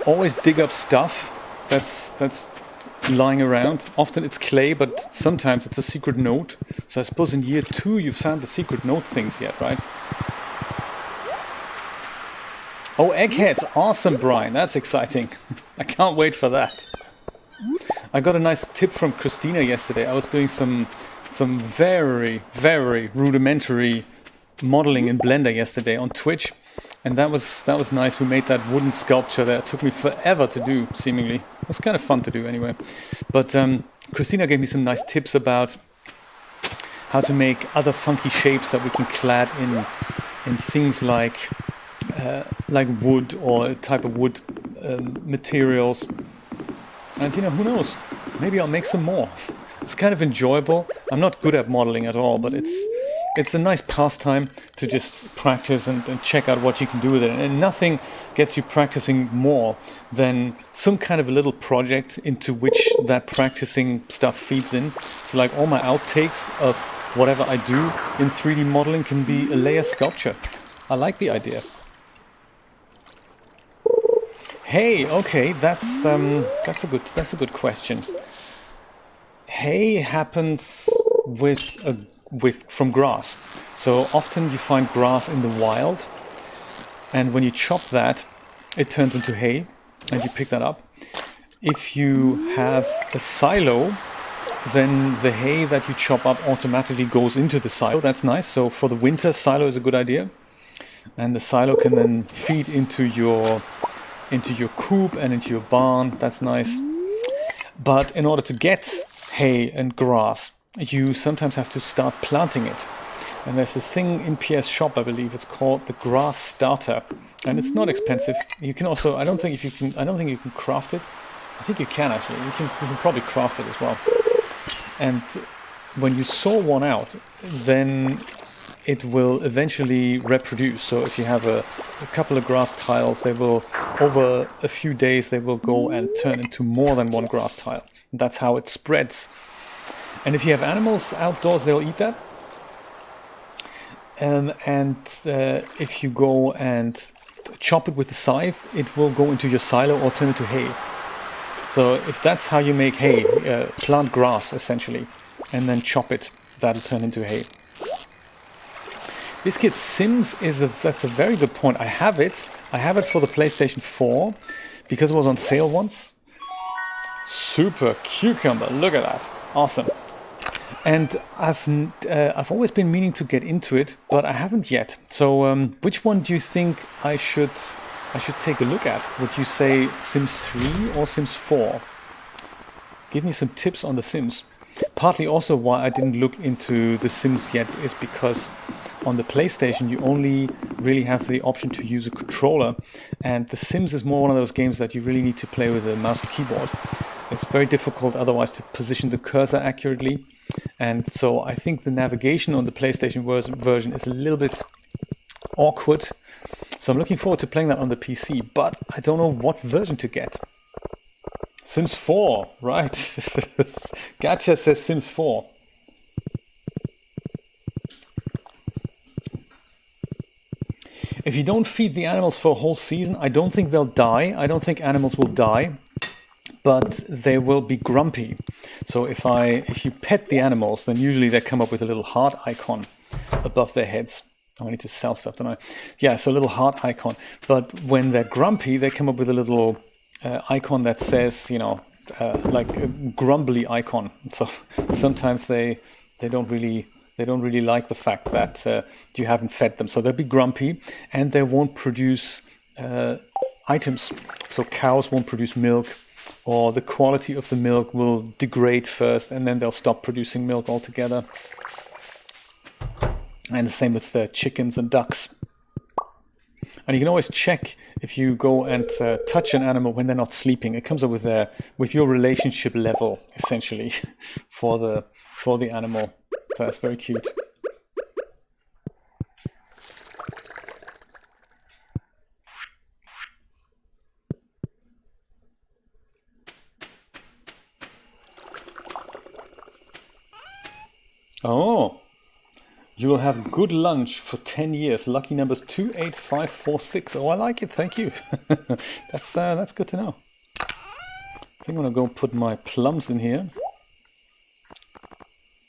Always dig up stuff that's lying around. Often it's clay, but sometimes it's a secret note. So I suppose in year 2 you found the secret note things yet, right? Oh, eggheads! Awesome, Brian. That's exciting. I can't wait for that. I got a nice tip from Christina yesterday. I was doing some very, very rudimentary modeling in Blender yesterday on Twitch. And that was nice. We made that wooden sculpture that took me forever to do, seemingly. It was kind of fun to do anyway. But Christina gave me some nice tips about how to make other funky shapes that we can clad in things like wood or a type of wood materials. And you know, who knows? Maybe I'll make some more. It's kind of enjoyable. I'm not good at modeling at all, but it's a nice pastime to just practice and check out what you can do with it. And nothing gets you practicing more than some kind of a little project into which that practicing stuff feeds in. So like all my outtakes of whatever I do in 3D modeling can be a layer sculpture. I like the idea. Hay, okay, that's a good question. Hay happens from grass. So often you find grass in the wild, and when you chop that, it turns into hay, and you pick that up. If you have a silo, then the hay that you chop up automatically goes into the silo. That's nice. So for the winter, silo is a good idea, and the silo can then feed into your coop and into your barn. That's nice. But in order to get hay and grass, you sometimes have to start planting it. And there's this thing in PS Shop, I believe it's called the grass starter, and it's not expensive. You can also, I don't think you can craft it. I think you can actually. You can probably craft it as well. And when you saw one out, then it will eventually reproduce. So if you have a couple of grass tiles, they will, over a few days, they will go and turn into more than one grass tile. That's how it spreads. And if you have animals outdoors, they'll eat that. And if you go and chop it with a scythe, it will go into your silo or turn into hay. So if that's how you make hay, plant grass essentially, and then chop it, that'll turn into hay. This kid Sims that's a very good point. I have it for the PlayStation 4 because it was on sale once. Super cucumber, look at that, awesome. And I've always been meaning to get into it, but I haven't yet. So which one do you think I should take a look at? Would you say Sims 3 or Sims 4? Give me some tips on the Sims. Partly also why I didn't look into the Sims yet is because on the PlayStation you only really have the option to use a controller, and the Sims is more one of those games that you really need to play with a mouse and keyboard. It's very difficult otherwise to position the cursor accurately. And so I think the navigation on the PlayStation version is a little bit awkward. So I'm looking forward to playing that on the PC, but I don't know what version to get. Sims 4, right. Gacha says Sims 4. If you don't feed the animals for a whole season, I don't think they'll die. I don't think animals will die, but they will be grumpy. So if you pet the animals, then usually they come up with a little heart icon above their heads. Oh, I need to sell stuff, don't I? Yeah, so a little heart icon. But when they're grumpy, they come up with a little icon that says, like a grumbly icon. So sometimes they don't really like the fact that you haven't fed them. So they'll be grumpy, and they won't produce items. So cows won't produce milk, or the quality of the milk will degrade first, and then they'll stop producing milk altogether. And the same with chickens and ducks. And you can always check if you go and touch an animal when they're not sleeping. It comes up with your relationship level, essentially, for the animal. So that's very cute. Oh, you will have good lunch for 10 years. Lucky numbers 28546. Oh, I like it. Thank you. That's good to know. I think I'm gonna go put my plums in here.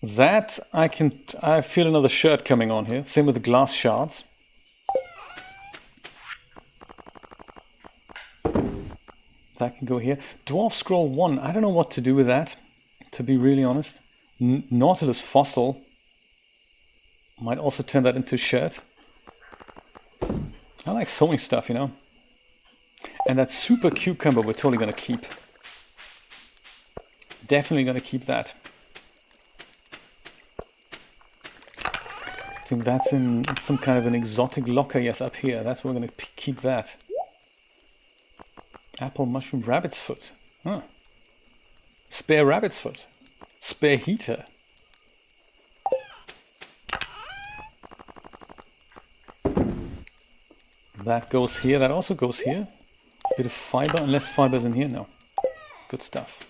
That I feel another shirt coming on here. Same with the glass shards. That can go here. Dwarf Scroll 1. I don't know what to do with that, to be really honest. Nautilus Fossil. Might also turn that into a shirt. I like sewing stuff, you know. And that Super Cucumber we're totally going to keep. Definitely going to keep that. I think that's in some kind of an exotic locker. Yes, up here. That's where we're going to keep that. Apple, mushroom, rabbit's foot. Huh. Spare rabbit's foot. Spare heater. That goes here. That also goes here. Bit of fiber, unless fiber's in here. No. Good stuff.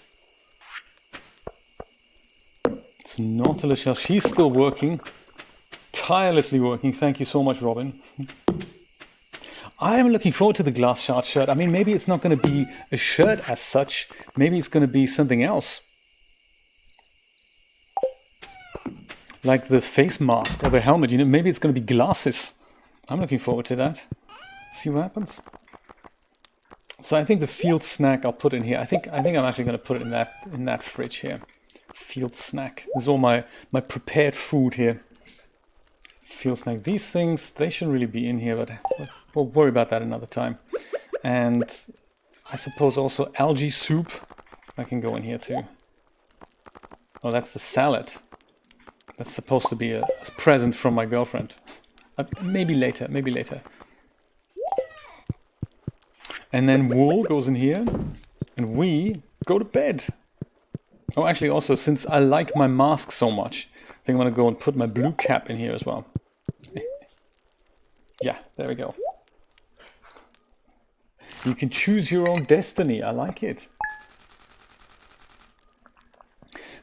It's Nautilus shell. She's still working. Tirelessly working. Thank you so much, Robin. I am looking forward to the glass shard shirt. I mean, maybe it's not going to be a shirt as such. Maybe it's going to be something else. Like the face mask or the helmet, you know, maybe it's going to be glasses. I'm looking forward to that. See what happens. So I think the field snack I'll put in here. I think I'm actually going to put it in that fridge here. Field snack. This is all my prepared food here. Field snack. These things, they shouldn't really be in here, but we'll worry about that another time. And I suppose also algae soup. I can go in here too. Oh, that's the salad. That's supposed to be a present from my girlfriend. Maybe later, maybe later. And then wool goes in here. And we go to bed. Oh, actually also, since I like my mask so much, I think I'm going to go and put my blue cap in here as well. Yeah, there we go. You can choose your own destiny. I like it.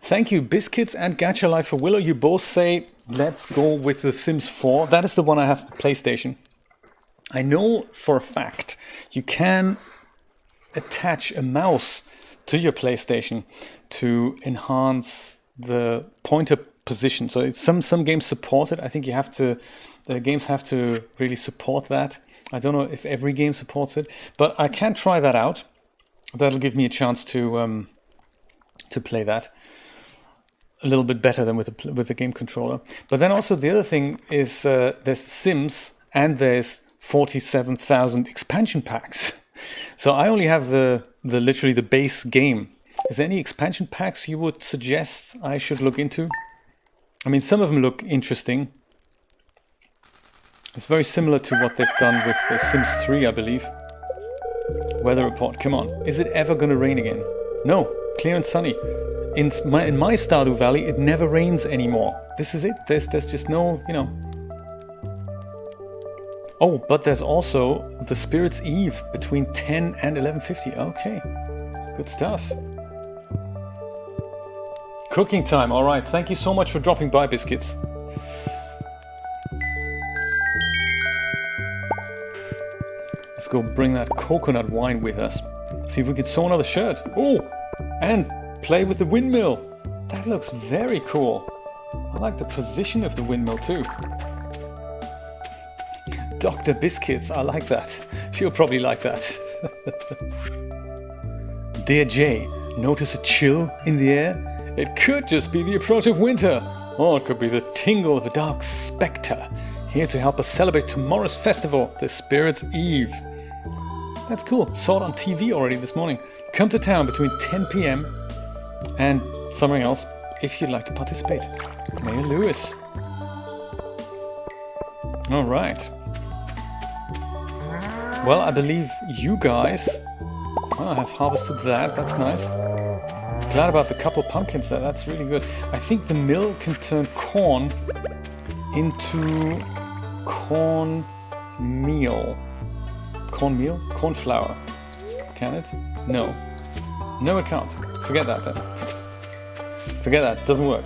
Thank you, Biscuits and Gacha Life for Willow. You both say, let's go with The Sims 4. That is the one I have for PlayStation. I know for a fact you can attach a mouse to your PlayStation to enhance the pointer position. So it's some games support it. I think the games have to really support that. I don't know if every game supports it, but I can try that out. That'll give me a chance to play that a little bit better than with the game controller. But then also the other thing is there's Sims and there's 47,000 expansion packs. So I only have the literally the base game. Is there any expansion packs you would suggest I should look into? I mean, some of them look interesting. It's very similar to what they've done with the Sims 3, I believe. Weather report, come on. Is it ever going to rain again? No, clear and sunny. In my Stardew Valley, it never rains anymore. This is it. There's just no, you know. Oh, but there's also the Spirit's Eve between 10 and 11:50. Okay, good stuff. Cooking time. All right. Thank you so much for dropping by, Biscuits. Let's go bring that coconut wine with us. See if we can sew another shirt. Oh, and play with the windmill. That looks very cool. I like the position of the windmill too. Dr. Biscuits, I like that. She'll probably like that. Dear Jay, notice a chill in the air? It could just be the approach of winter. Or it could be the tingle of a dark spectre, here to help us celebrate tomorrow's festival, the Spirit's Eve. That's cool. Saw it on TV already this morning. Come to town between 10 p.m. and something else if you'd like to participate. Mayor Lewis. All right. Well, I believe you guys have harvested that. That's nice. Glad about the couple pumpkins there. That's really good. I think the mill can turn corn into corn meal. Corn meal? Corn flour. Can it? No. No, it can't. Forget that then. Forget that. Doesn't work.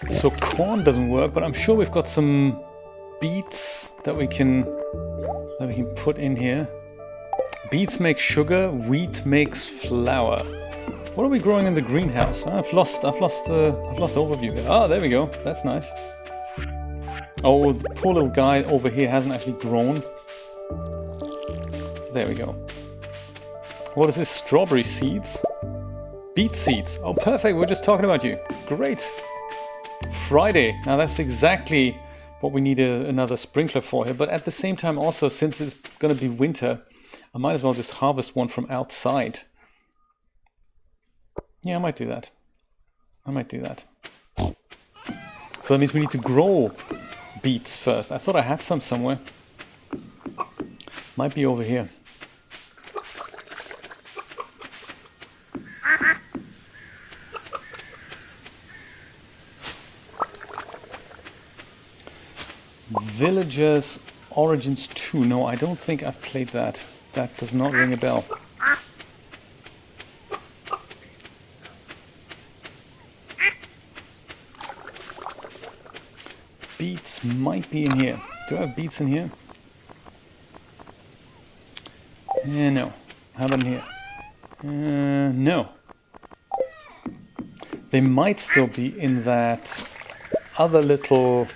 So corn doesn't work, but I'm sure we've got some beets that we can put in here. Beets make sugar, wheat makes flour. What are we growing in the greenhouse? I've lost overview there. Oh, there we go. That's nice. Oh, the poor little guy over here hasn't actually grown. There we go. What is this? Strawberry seeds? Beet seeds. Oh, perfect. We're just talking about you. Great. Friday. Now that's exactly what we need another sprinkler for here. But at the same time also, since it's going to be winter, I might as well just harvest one from outside. Yeah, I might do that. I might do that. So that means we need to grow beets first. I thought I had some somewhere. Might be over here. Villagers Origins 2. No, I don't think I've played that. That does not ring a bell. Beets might be in here. Do I have beets in here? No. How about in here? No. They might still be in that other little...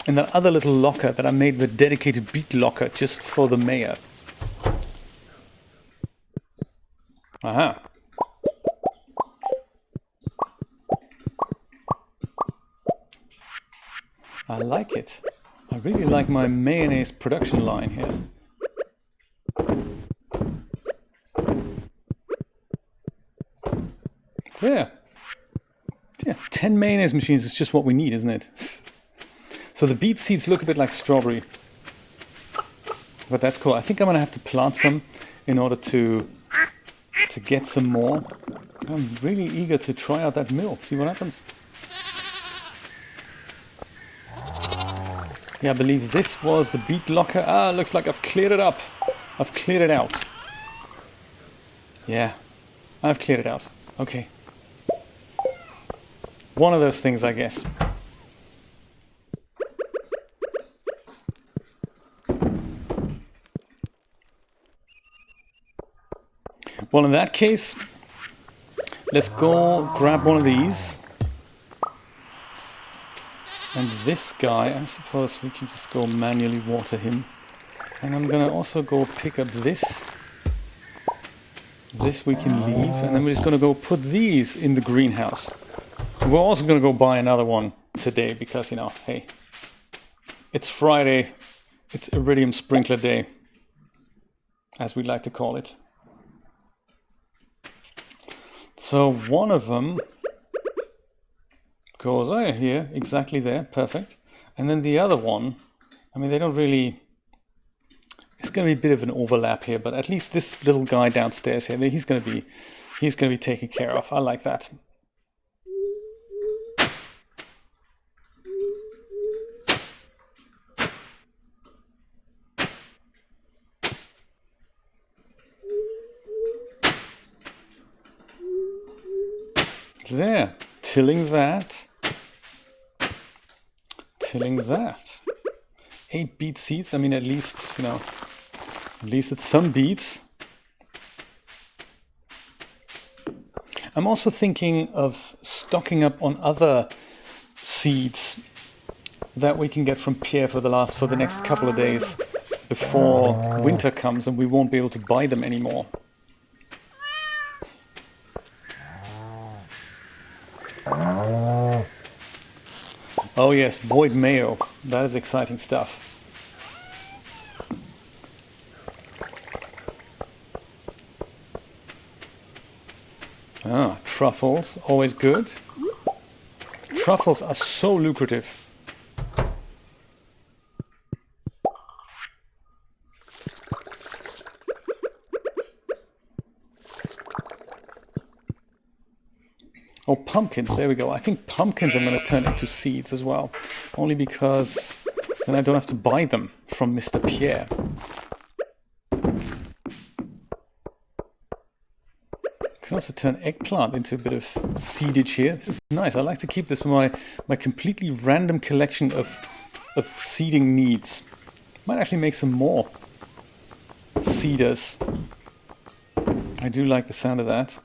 in that other little locker that I made, the dedicated beet locker just for the mayor. Aha. I like it. I really like my mayonnaise production line here. There. Yeah, 10 mayonnaise machines is just what we need, isn't it? So the beet seeds look a bit like strawberry. But that's cool. I think I'm going to have to plant some in order to get some more. I'm really eager to try out that mill, see what happens. Yeah, I believe this was the beet locker. Ah, looks like I've cleared it up. I've cleared it out. Yeah, I've cleared it out. Okay. One of those things, I guess. Well, in that case, let's go grab one of these. And this guy, I suppose we can just go manually water him. And I'm going to also go pick up this. This we can leave. And then we're just going to go put these in the greenhouse. We're also going to go buy another one today because, you know, hey, it's Friday. It's Iridium Sprinkler Day, as we like to call it. So one of them goes, oh yeah, here, exactly there, perfect. And then the other one, I mean, they don't really, it's going to be a bit of an overlap here, but at least this little guy downstairs here, he's going to be taken care of. I like that. There, tilling that. 8 beet seeds. I mean, at least, you know, at least it's some beets. I'm also thinking of stocking up on other seeds that we can get from Pierre for the next couple of days before winter comes and we won't be able to buy them anymore. Oh yes, void mayo. That is exciting stuff. Ah, truffles, always good. Truffles are so lucrative. Oh, pumpkins, there we go. I think pumpkins I'm going to turn into seeds as well. Only because then I don't have to buy them from Mr. Pierre. Can also turn eggplant into a bit of seedage here. This is nice. I like to keep this for my completely random collection of seeding needs. Might actually make some more seeders. I do like the sound of that.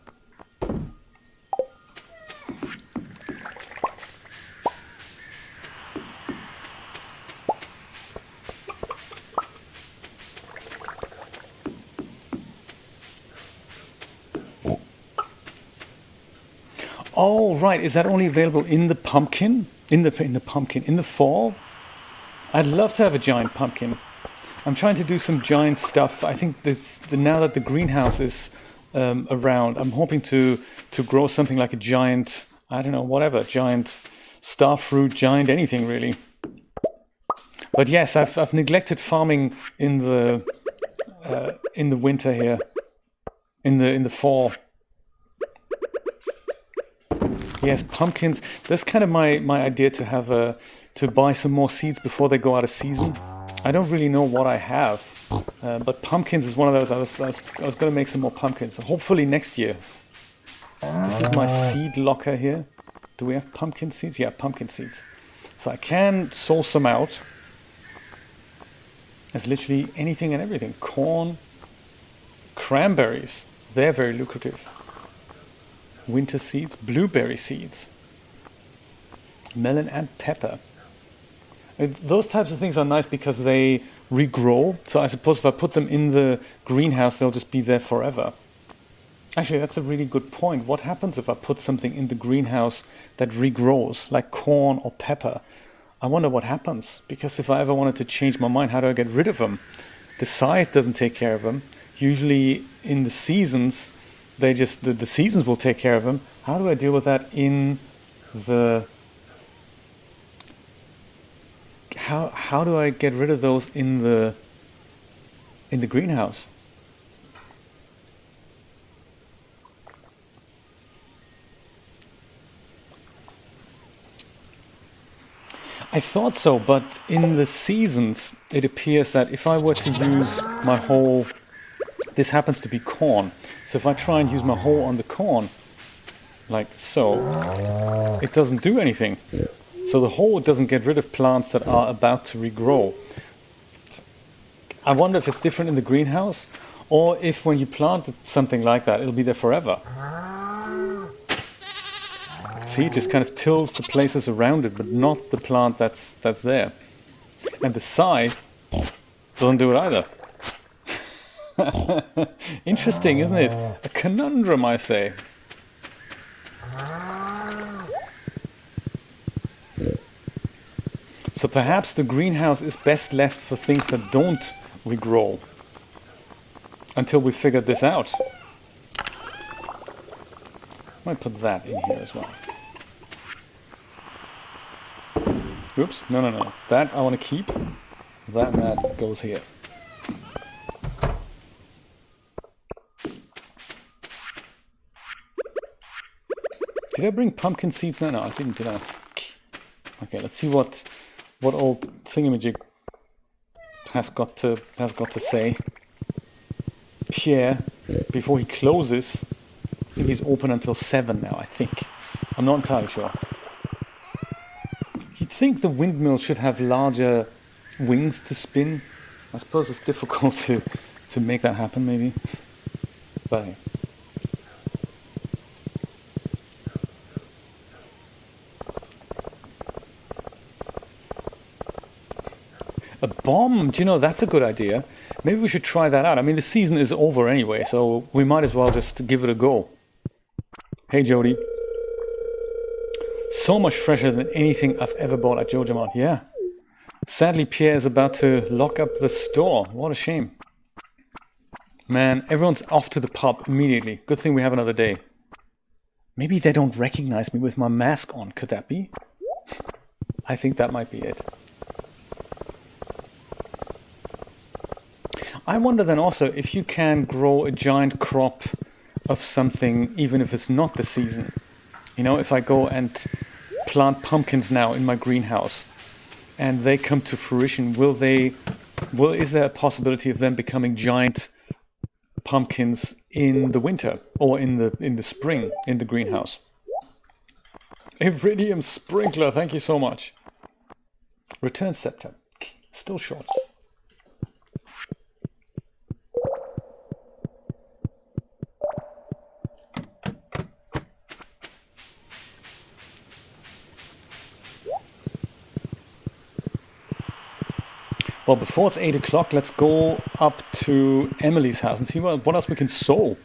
Oh, right. Is that only available in the pumpkin? In the fall? I'd love to have a giant pumpkin. I'm trying to do some giant stuff. I think now that the greenhouse is around, I'm hoping to grow something like a giant, I don't know, whatever, giant starfruit, giant anything really. But yes, I've neglected farming in the winter here, in the fall. Yes, pumpkins. That's kind of my idea to have to buy some more seeds before they go out of season. I don't really know what I have, but pumpkins is one of those. I was going to make some more pumpkins. So hopefully next year. This is my seed locker here. Do we have pumpkin seeds? Yeah, pumpkin seeds. So I can sow some out. There's literally anything and everything. Corn, cranberries. They're very lucrative. Winter seeds, blueberry seeds, melon and pepper. Those types of things are nice because they regrow. So I suppose if I put them in the greenhouse, they'll just be there forever. Actually, that's a really good point. What happens if I put something in the greenhouse that regrows, like corn or pepper? I wonder what happens. Because if I ever wanted to change my mind, how do I get rid of them? The scythe doesn't take care of them. Usually in the seasons, the seasons will take care of them. How do I deal with that in the... How do I get rid of those in the greenhouse? I thought so, but in the seasons, it appears that if I were to use my whole... This happens to be corn. So if I try and use my hoe on the corn, like so, it doesn't do anything. So the hoe doesn't get rid of plants that are about to regrow. I wonder if it's different in the greenhouse, or if when you plant something like that, it'll be there forever. See, it just kind of tills the places around it, but not the plant that's there. And the scythe doesn't do it either. Interesting, isn't it? A conundrum, I say. So perhaps the greenhouse is best left for things that don't regrow until we figure this out. I might put that in here as well. Oops, no. That I want to keep. That goes here. Did I bring pumpkin seeds? No, I didn't, did I? Okay, let's see what old thingamajig has got to say. Pierre, before he closes, I think he's open until 7 now, I think. I'm not entirely sure. You'd think the windmill should have larger wings to spin. I suppose it's difficult to make that happen, maybe. But hey. A bomb? Do you know, that's a good idea. Maybe we should try that out. I mean, the season is over anyway, so we might as well just give it a go. Hey, Jody. So much fresher than anything I've ever bought at Joja Mart. Yeah. Sadly, Pierre is about to lock up the store. What a shame. Man, everyone's off to the pub immediately. Good thing we have another day. Maybe they don't recognize me with my mask on. Could that be? I think that might be it. I wonder then also if you can grow a giant crop of something even if it's not the season. You know, if I go and plant pumpkins now in my greenhouse and they come to fruition, is there a possibility of them becoming giant pumpkins in the winter or in the spring in the greenhouse? Iridium sprinkler, thank you so much. Return scepter, still short. Well, before it's 8 o'clock, let's go up to Emily's house and see what else we can sew.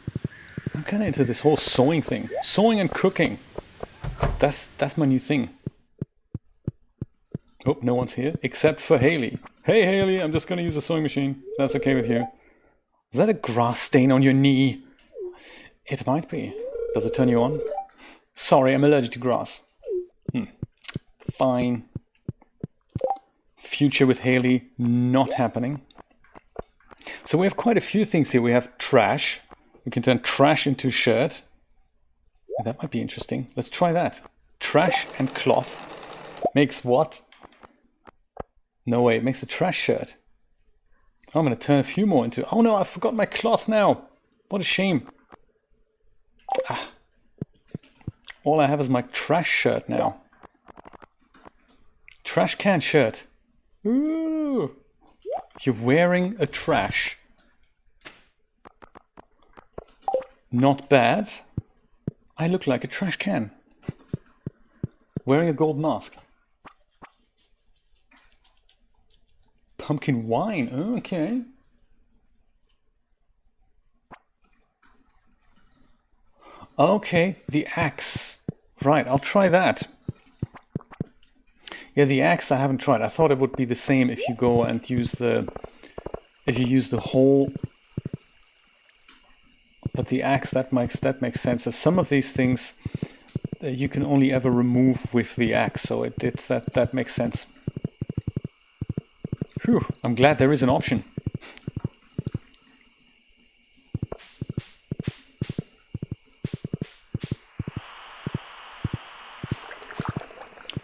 I'm kind of into this whole sewing thing. Sewing and cooking. That's my new thing. Oh, no one's here, except for Haley. Hey, Haley, I'm just going to use a sewing machine. That's okay with you. Is that a grass stain on your knee? It might be. Does it turn you on? Sorry, I'm allergic to grass. Fine. Future with Haley not happening. So we have quite a few things here. We have trash. We can turn trash into a shirt. That might be interesting. Let's try that. Trash and cloth makes what? No way, it makes a trash shirt. I'm going to turn a few more into... Oh no, I forgot my cloth now. What a shame. All I have is my trash shirt now. Trash can shirt. Ooh, you're wearing a trash. Not bad. I look like a trash can. Wearing a gold mask. Pumpkin wine, okay. Okay, the axe. Right, I'll try that. Yeah, the axe I haven't tried. I thought it would be the same if you go and use the hole. But the axe, that makes sense. So some of these things you can only ever remove with the axe, so that makes sense. Phew, I'm glad there is an option.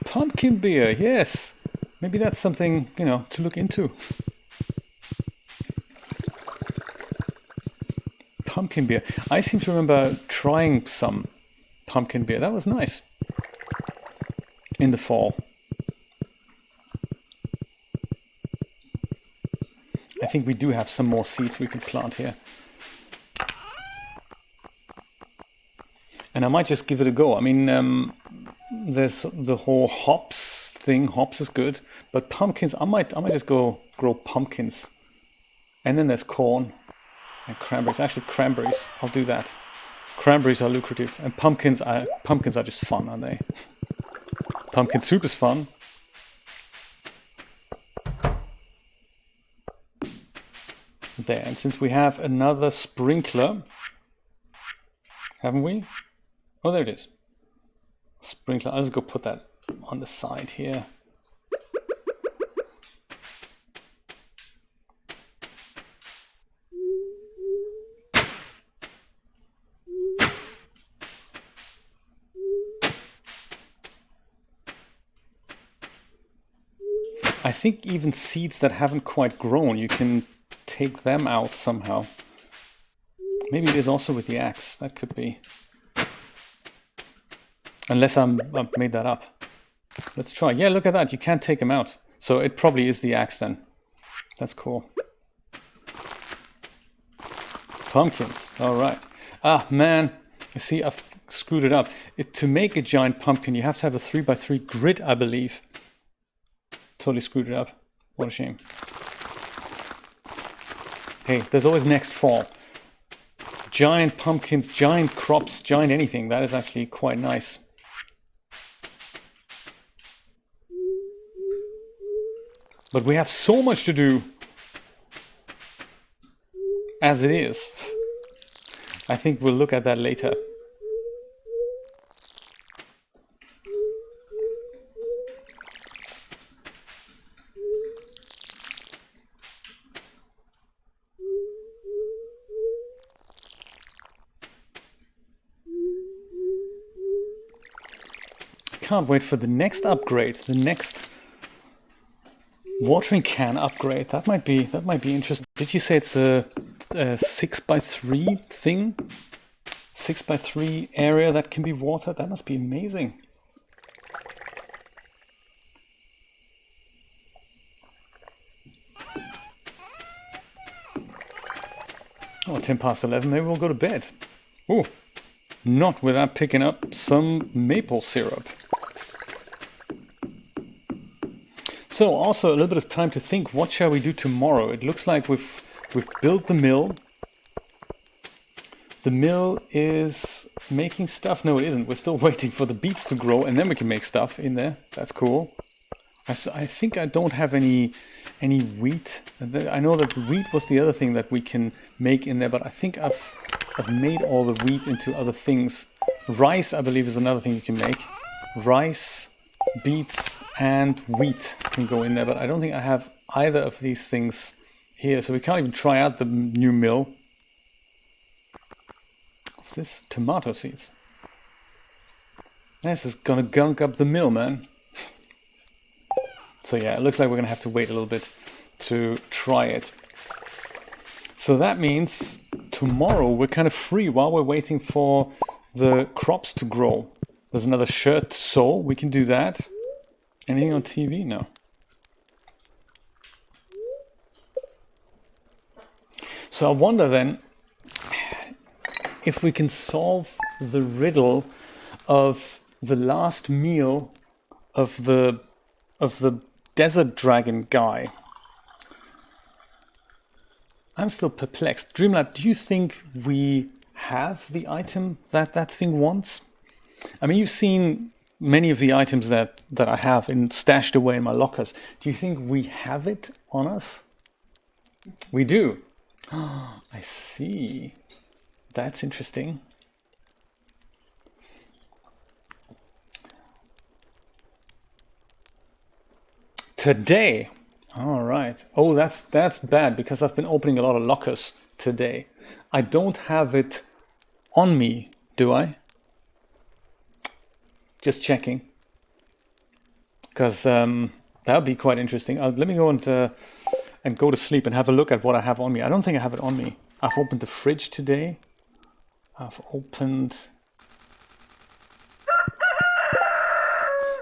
Pumpkin beer, yes. Maybe that's something, to look into. Pumpkin beer. I seem to remember trying some pumpkin beer. That was nice. In the fall. I think we do have some more seeds we can plant here. And I might just give it a go. I mean, there's the whole hops thing. Hops is good, but pumpkins, I might just go grow pumpkins. And then there's corn and cranberries. Actually, cranberries, I'll do that. Cranberries are lucrative, and pumpkins are just fun, aren't they? Pumpkin soup is fun. There, and since we have another sprinkler, haven't we? Oh, there it is. Sprinkler. I'll just go put that on the side here. I think even seeds that haven't quite grown, you can take them out somehow. Maybe it is also with the axe. That could be. Unless I've made that up. Let's try. Yeah, look at that. You can't take them out. So it probably is the axe then. That's cool. Pumpkins. All right. Ah, man. You see, I've screwed it up. To make a giant pumpkin, you have to have a 3x3 grid, I believe. Totally screwed it up. What a shame. Hey, there's always next fall. Giant pumpkins, giant crops, giant anything. That is actually quite nice. But we have so much to do as it is. I think we'll look at that later. Can't wait for the next upgrade, the next watering can upgrade. That might be interesting. Did you say it's a 6x3 thing? 6x3 area that can be watered? That must be amazing. Oh, 10 past 11, maybe we'll go to bed. Ooh, not without picking up some maple syrup. So also a little bit of time to think, what shall we do tomorrow? It looks like we've built the mill. The mill is making stuff. No, it isn't. We're still waiting for the beets to grow and then we can make stuff in there. That's cool. I think I don't have any wheat. I know that wheat was the other thing that we can make in there, but I think I've made all the wheat into other things. Rice, I believe, is another thing you can make. Rice, beets, and wheat can go in there, but I don't think I have either of these things here, so we can't even try out the new mill. What's this? Tomato seeds. This is gonna gunk up the mill, man. So yeah, it looks like we're gonna have to wait a little bit to try it. So that means tomorrow we're kind of free while we're waiting for the crops to grow. There's another shirt to sew, we can do that. Anything on TV? No. So I wonder then if we can solve the riddle of the last meal of the desert dragon guy. I'm still perplexed. Dreamlab, do you think we have the item that that thing wants? I mean, you've seen many of the items that I have stashed away in my lockers. Do you think we have it on us? We do. Oh, I see. That's interesting. Today. All right. Oh, that's bad because I've been opening a lot of lockers today. I don't have it on me, do I? Just checking, because that would be quite interesting. Let me go and go to sleep and have a look at what I have on me. I don't think I have it on me. I've opened the fridge today. I've opened...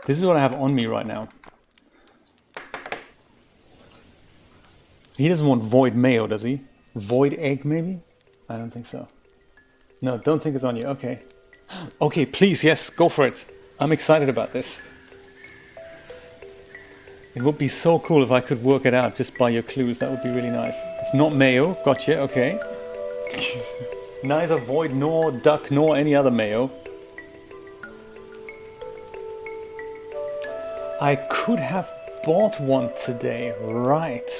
This is what I have on me right now. He doesn't want void mayo, does he? Void egg, maybe? I don't think so. No, don't think it's on you. Okay. Okay, please, yes, go for it. I'm excited about this. It would be so cool if I could work it out just by your clues. That would be really nice. It's not mayo. Gotcha. Okay. Neither void nor duck nor any other mayo. I could have bought one today, right?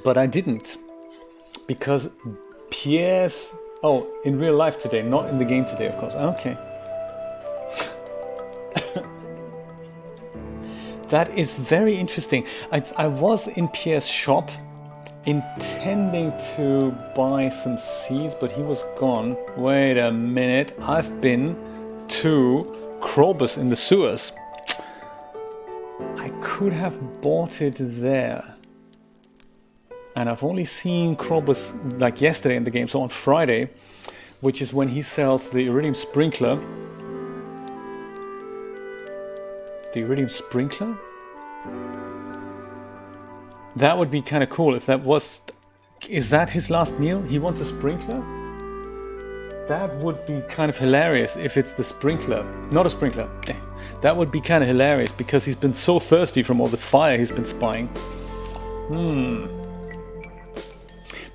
But I didn't. Because Pierre's... Oh, in real life today, not in the game today, of course. Okay. That is very interesting. I was in Pierre's shop intending to buy some seeds, but he was gone. Wait a minute. I've been to Krobus in the sewers. I could have bought it there. And I've only seen Krobus like yesterday in the game, so on Friday, which is when he sells the Iridium Sprinkler. The Iridium Sprinkler? That would be kind of cool if that was... Is that his last meal? He wants a sprinkler? That would be kind of hilarious if it's the sprinkler. Not a sprinkler. That would be kind of hilarious because he's been so thirsty from all the fire he's been spying.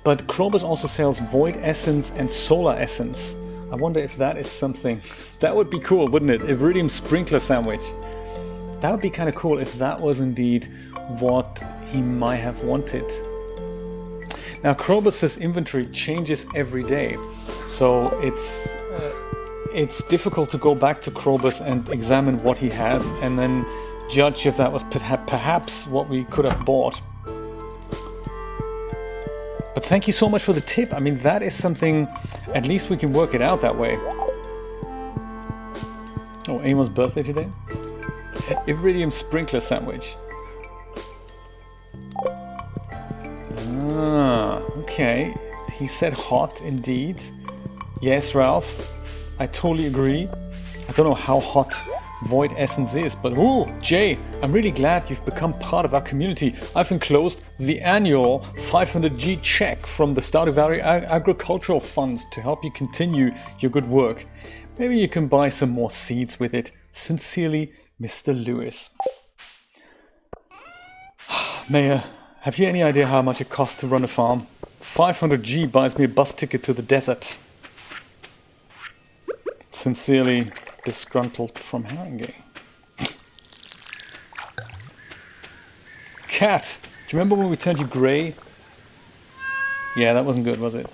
But Krobus also sells Void Essence and Solar Essence. I wonder if that is something... That would be cool, wouldn't it? Iridium Sprinkler Sandwich. That would be kind of cool if that was indeed what he might have wanted. Now, Krobus's inventory changes every day, so it's difficult to go back to Krobus and examine what he has and then judge if that was perhaps what we could have bought. But thank you so much for the tip. I mean, that is something, at least we can work it out that way. Oh, anyone's birthday today? Iridium sprinkler sandwich. Ah, okay. He said hot indeed. Yes, Ralph. I totally agree. I don't know how hot Void Essence is, but ooh, Jay, I'm really glad you've become part of our community. I've enclosed the annual 500G check from the Stardew Valley Agricultural Fund to help you continue your good work. Maybe you can buy some more seeds with it. Sincerely, Mr. Lewis. Mayor, have you any idea how much it costs to run a farm? 500G buys me a bus ticket to the desert. Sincerely, disgruntled from Haringey. Cat, do you remember when we turned you grey? Yeah, that wasn't good, was it?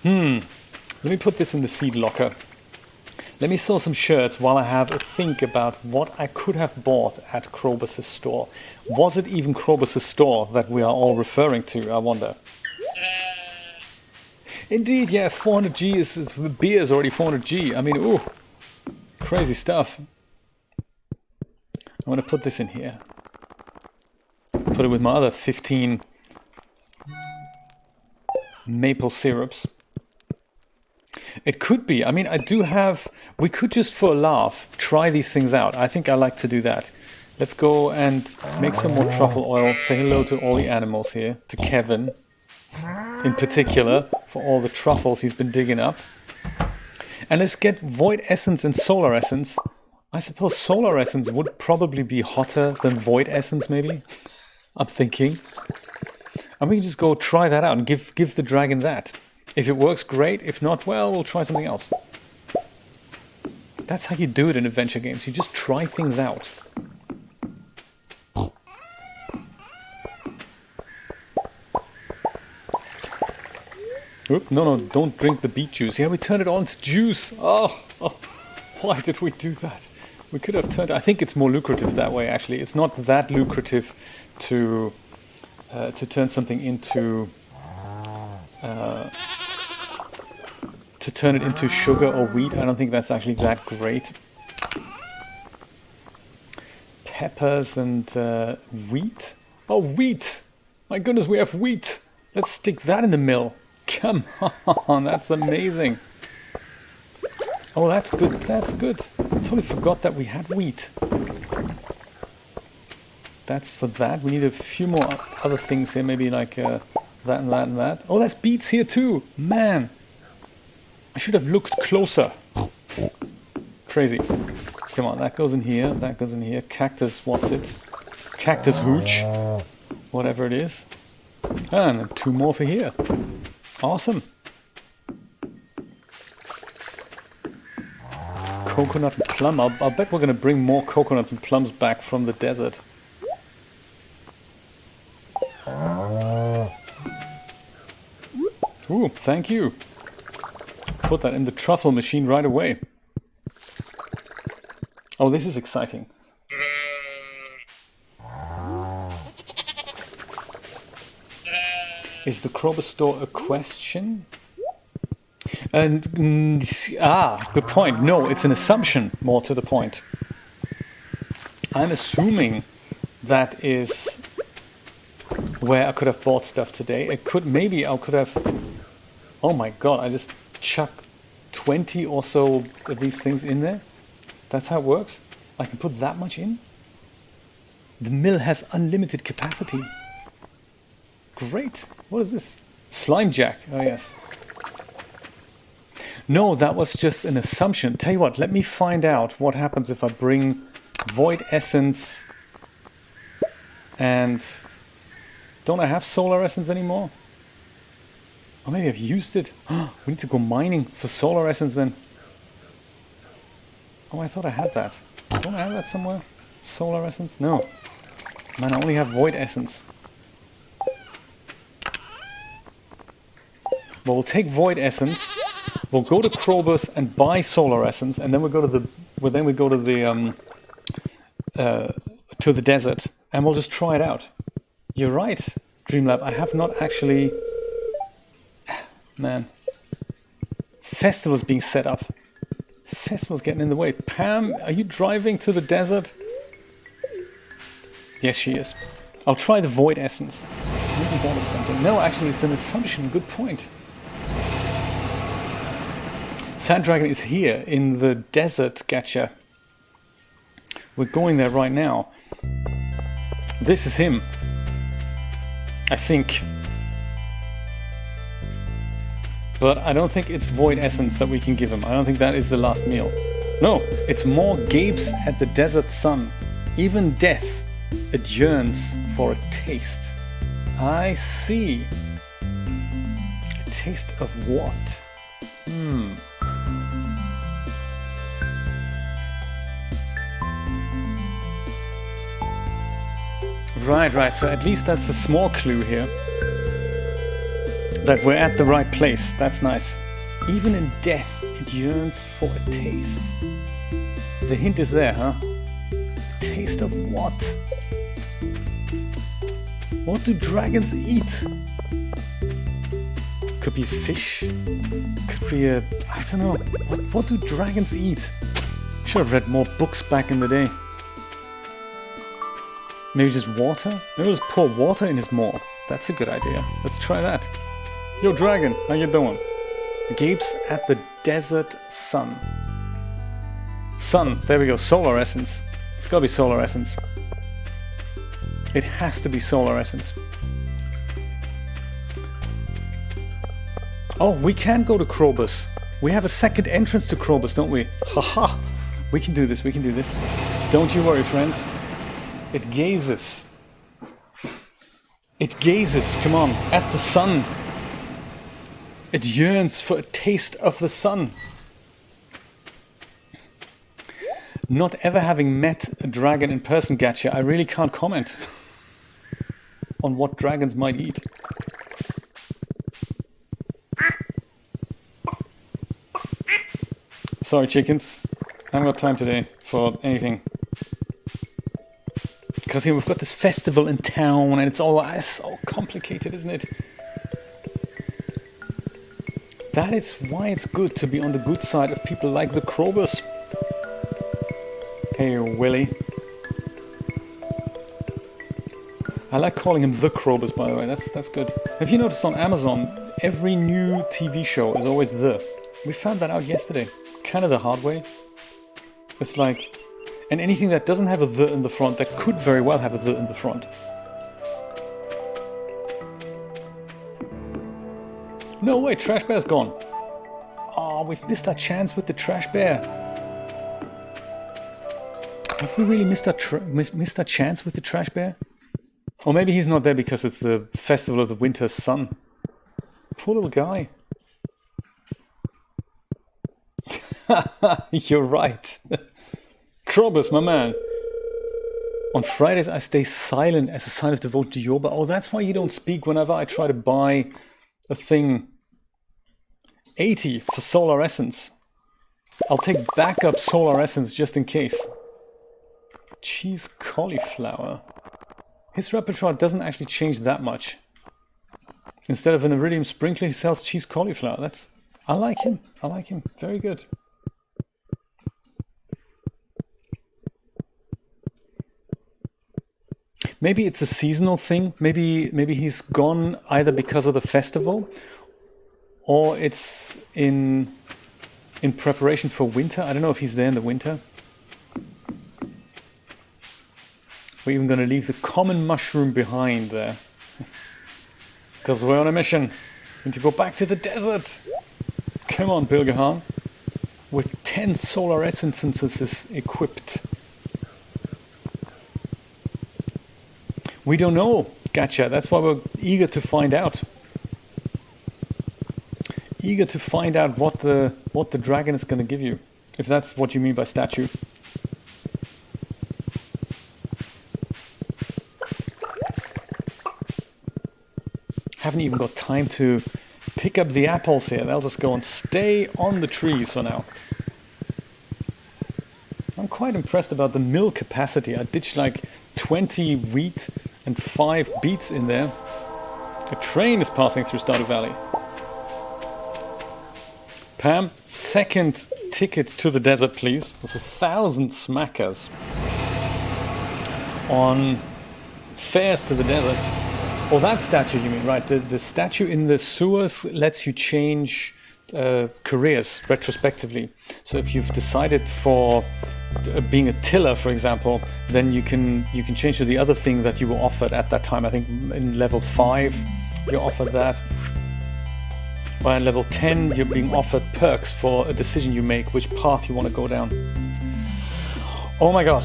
Let me put this in the seed locker. Let me sew some shirts while I have a think about what I could have bought at Krobus' store. Was it even Krobus' store that we are all referring to, I wonder? Indeed, yeah, 400G is beer is already 400G. I mean, ooh, crazy stuff. I'm going to put this in here. Put it with my other 15 maple syrups. It could be. I mean, I do have... We could just for a laugh try these things out. I think I like to do that. Let's go and make some more truffle oil. Say hello to all the animals here. To Kevin, in particular, for all the truffles he's been digging up. And let's get Void Essence and Solar Essence. I suppose Solar Essence would probably be hotter than Void Essence, maybe? I'm thinking. And we can just go try that out and give the dragon that. If it works, great. If not, well, we'll try something else. That's how you do it in adventure games. You just try things out. Oop, no, don't drink the beet juice. Yeah, we turned it all into juice. Oh, why did we do that? We could have turned... I think it's more lucrative that way, actually. It's not that lucrative to turn something into... to turn it into sugar or wheat. I don't think that's actually that great. Peppers and wheat. Oh, wheat! My goodness, we have wheat! Let's stick that in the mill. Come on, that's amazing. Oh, that's good, that's good. I totally forgot that we had wheat. That's for that. We need a few more other things here, maybe like that and that and that. Oh, that's beets here too. Man, I should have looked closer. Crazy. Come on, that goes in here, that goes in here. Cactus, what's it? Cactus hooch. Whatever it is. And then 2 more for here. Awesome. Coconut and plum. I'll bet we're going to bring more coconuts and plums back from the desert. Ooh, thank you. Put that in the truffle machine right away. Oh, this is exciting. Is the Krobus store a question? And good point. No, it's an assumption, more to the point. I'm assuming that is where I could have bought stuff today. I could have... Oh my god, I just chucked 20 or so of these things in there. That's how it works? I can put that much in? The mill has unlimited capacity. Great. What is this? Slime Jack. Oh, yes. No, that was just an assumption. Tell you what, let me find out what happens if I bring Void Essence and... Don't I have Solar Essence anymore? Or maybe I've used it. We need to go mining for Solar Essence then. Oh, I thought I had that. Don't I have that somewhere? Solar essence? No. Man, I only have void essence. Well, we'll take void essence. We'll go to Krobus and buy solar essence, and then we go to the to the desert, and we'll just try it out. You're right, Dreamlab. I have not actually. Man, festival's being set up. Festival's getting in the way. Pam, are you driving to the desert? Yes, she is. I'll try the void essence. Maybe that is something. No, actually, it's an assumption. Good point. Sand Dragon is here in the desert, Gacha. We're going there right now. This is him. I think. But I don't think it's void essence that we can give him. I don't think that is the last meal. No, it's more gapes at the desert sun. Even death, it yearns for a taste. I see. A taste of what? Right, so at least that's a small clue here. That we're at the right place, that's nice. Even in death, it yearns for a taste. The hint is there, huh? Taste of what? What do dragons eat? Could be fish, could be a... I don't know. What do dragons eat? Should have read more books back in the day. Maybe just water? Maybe just pour water in his maw. That's a good idea. Let's try that. Yo, dragon, how you doing? Gapes at the desert sun. Sun, there we go, solar essence. It's gotta be solar essence. It has to be solar essence. Oh, we can go to Krobus. We have a second entrance to Krobus, don't we? Haha! We can do this, we can do this. Don't you worry, friends. It gazes. It gazes, come on, at the sun. It yearns for a taste of the sun. Not ever having met a dragon in person, Gacha, I really can't comment on what dragons might eat. Sorry, chickens. I haven't got time today for anything. Because here we've got this festival in town and it's so complicated, isn't it? That is why it's good to be on the good side of people like the Krobus. Hey, Willy. I like calling him the Krobus, by the way. That's good. Have you noticed on Amazon, every new TV show is always the? We found that out yesterday. Kind of the hard way. It's like... And anything that doesn't have a the in the front, that could very well have a the in the front. No way, Trash Bear's gone. Oh, we've missed our chance with the Trash Bear. Have we really missed our chance with the Trash Bear? Or maybe he's not there because it's the Festival of the Winter Sun. Poor little guy. You're right. Krobus, my man. On Fridays I stay silent as a sign of devotion to Yoba. Oh, that's why you don't speak whenever I try to buy a thing. 80 for solar essence. I'll take backup solar essence just in case. Cheese cauliflower. His repertoire doesn't actually change that much. Instead of an iridium sprinkler, he sells cheese cauliflower. I like him. I like him. Very good. Maybe it's a seasonal thing. Maybe he's gone either because of the festival, or it's in preparation for winter. I don't know if he's there in the winter. We're even going to leave the common mushroom behind there. Because we're on a mission. We need to go back to the desert. Come on, Bilgehan. With 10 solar essences equipped. We don't know, Gacha. That's why we're eager to find out. Eager to find out what the dragon is going to give you. If that's what you mean by statue. haven't even got time to pick up the apples here. They'll just go and stay on the trees for now. I'm quite impressed about the mill capacity. I ditched like 20 wheat and 5 beets in there. A train is passing through Stardew Valley. Pam, second ticket to the desert, please. There's 1,000 smackers on fares to the desert. Oh, that statue you mean, right. The statue in the sewers lets you change careers retrospectively. So if you've decided for being a tiller, for example, then you can change to the other thing that you were offered at that time. I think in level 5 you're offered that. By level 10 you're being offered perks for a decision you make, which path you want to go down. Oh my god.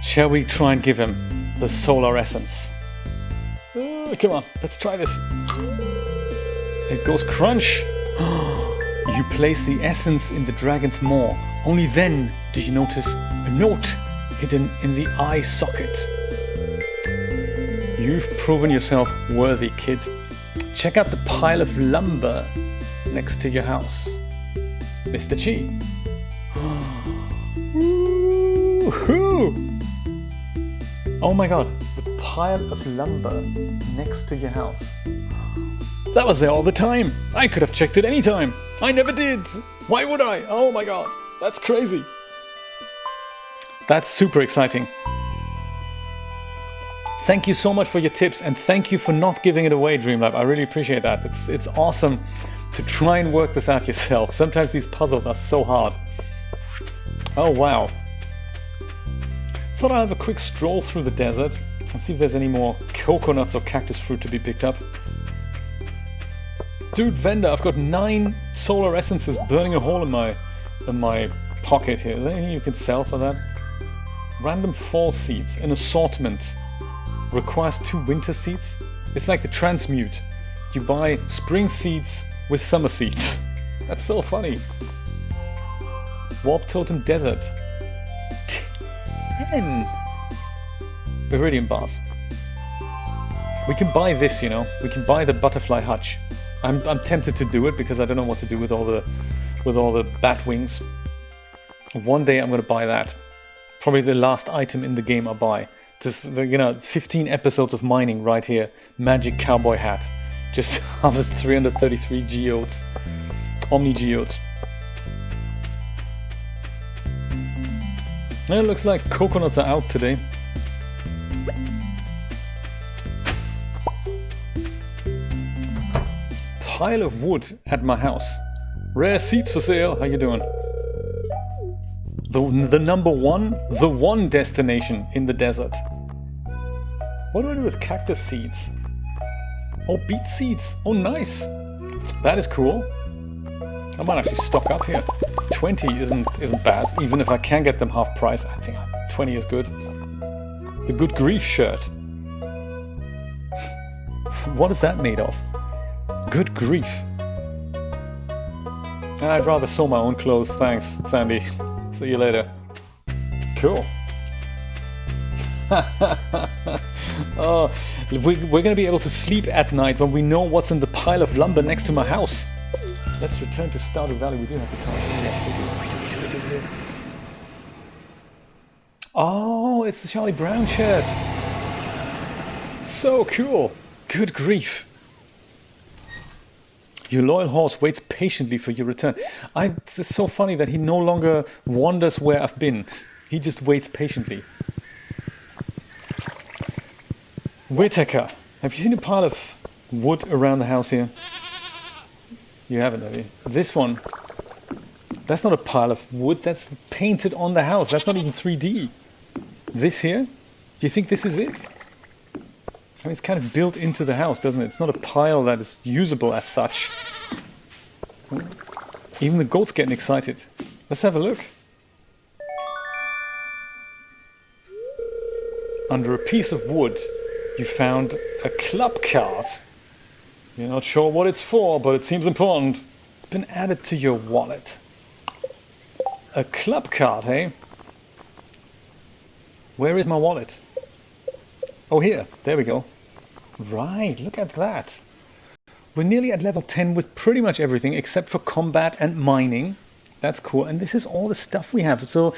Shall we try and give him the solar essence? Come on, let's try this. It goes crunch. You place the essence in the dragon's maw. Only then do you notice a note hidden in the eye socket. You've proven yourself worthy, kid. Check out the pile of lumber next to your house. Mr. Chi. Oh my god, the pile of lumber next to your house. That was there all the time. I could have checked it anytime. I never did. Why would I? Oh my god, that's crazy. That's super exciting. Thank you so much for your tips, and thank you for not giving it away, Dreamlab. I really appreciate that. It's awesome to try and work this out yourself. Sometimes these puzzles are so hard. Oh wow. Thought I'd have a quick stroll through the desert and see if there's any more coconuts or cactus fruit to be picked up. Dude, vendor, I've got 9 solar essences burning a hole in my pocket here. Is there anything you can sell for that? Random fall seeds, an assortment. Requires 2 winter seeds. It's like the transmute. You buy spring seeds with summer seeds. That's so funny. Warp Totem Desert. 10 Iridium bars. We can buy this, you know. We can buy the butterfly hutch. I'm tempted to do it because I don't know what to do with all the bat wings. One day I'm going to buy that. Probably the last item in the game I buy. Just, 15 episodes of mining right here. Magic cowboy hat. Just harvest 333 geodes. Omni geodes. It looks like coconuts are out today. Pile of wood at my house. Rare seeds for sale. How you doing? The number one, the one destination in the desert. What do I do with cactus seeds? Oh, beet seeds. Oh, nice. That is cool. I might actually stock up here. 20 isn't bad, even if I can get them half price. I think 20 is good. The Good Grief shirt. What is that made of? Good grief. I'd rather sew my own clothes, thanks, Sandy. See you later. Cool. Oh, we're going to be able to sleep at night when we know what's in the pile of lumber next to my house. Let's return to Stardew Valley. We do have the time. Yes, we do. Oh, it's the Charlie Brown shirt. So cool. Good grief. Your loyal horse waits patiently for your return. It's so funny that he no longer wonders where I've been. He just waits patiently. Whitaker, have you seen a pile of wood around the house here? You haven't, have you? This one, that's not a pile of wood, that's painted on the house. That's not even 3D. This here, do you think this is it? I mean, it's kind of built into the house, doesn't it? It's not a pile that is usable as such. Even the goat's getting excited. Let's have a look. Under a piece of wood, you found a club card. You're not sure what it's for, but it seems important. It's been added to your wallet. A club card, hey? Where is my wallet? Oh, here. There we go. Right, look at that. we're nearly at level 10 with pretty much everything except for combat and mining. That's cool. And this is all the stuff we have. So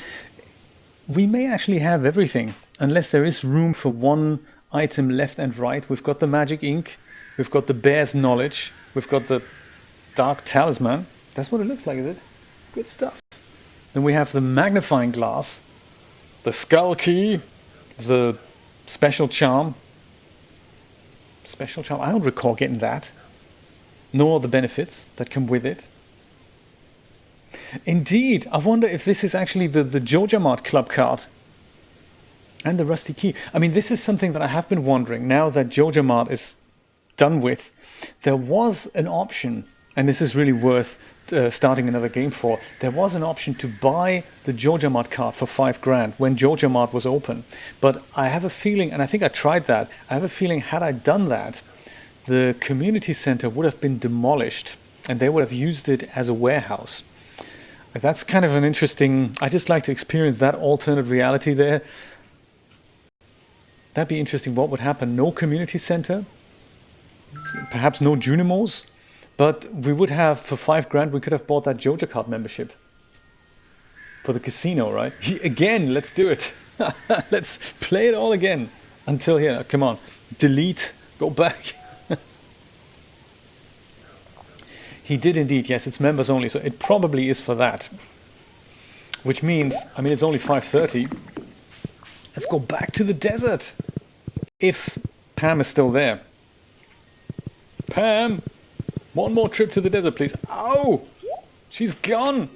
we may actually have everything, unless there is room for one item left and right. We've got the magic ink. We've got the bear's knowledge. We've got the dark talisman. That's what it looks like, is it? Good stuff. Then we have the magnifying glass, the skull key, the special charm. Special charm? I don't recall getting that. Nor the benefits that come with it. Indeed, I wonder if this is actually the Jojamart club card. And the rusty key. I mean, this is something that I have been wondering. Now that Jojamart is done with, there was an option, and this is really worth starting another game for. There was an option to buy the Jojamart card for $5,000 when Jojamart was open. But I have a feeling, and I think I tried that, I have a feeling had I done that, the community center would have been demolished and they would have used it as a warehouse. That's kind of an interesting, I just like to experience that alternate reality there. That'd be interesting. What would happen? No community center, perhaps no Junimos, but we would have, for $5,000, we could have bought that Joja card membership for the casino, right? Again, let's do it. Let's play it all again until here. Come on, delete, go back. He did indeed, yes, it's members only, so it probably is for that. Which means, I mean, it's only 5:30. Let's go back to the desert. If Pam is still there. Pam, one more trip to the desert, please. Oh, she's gone.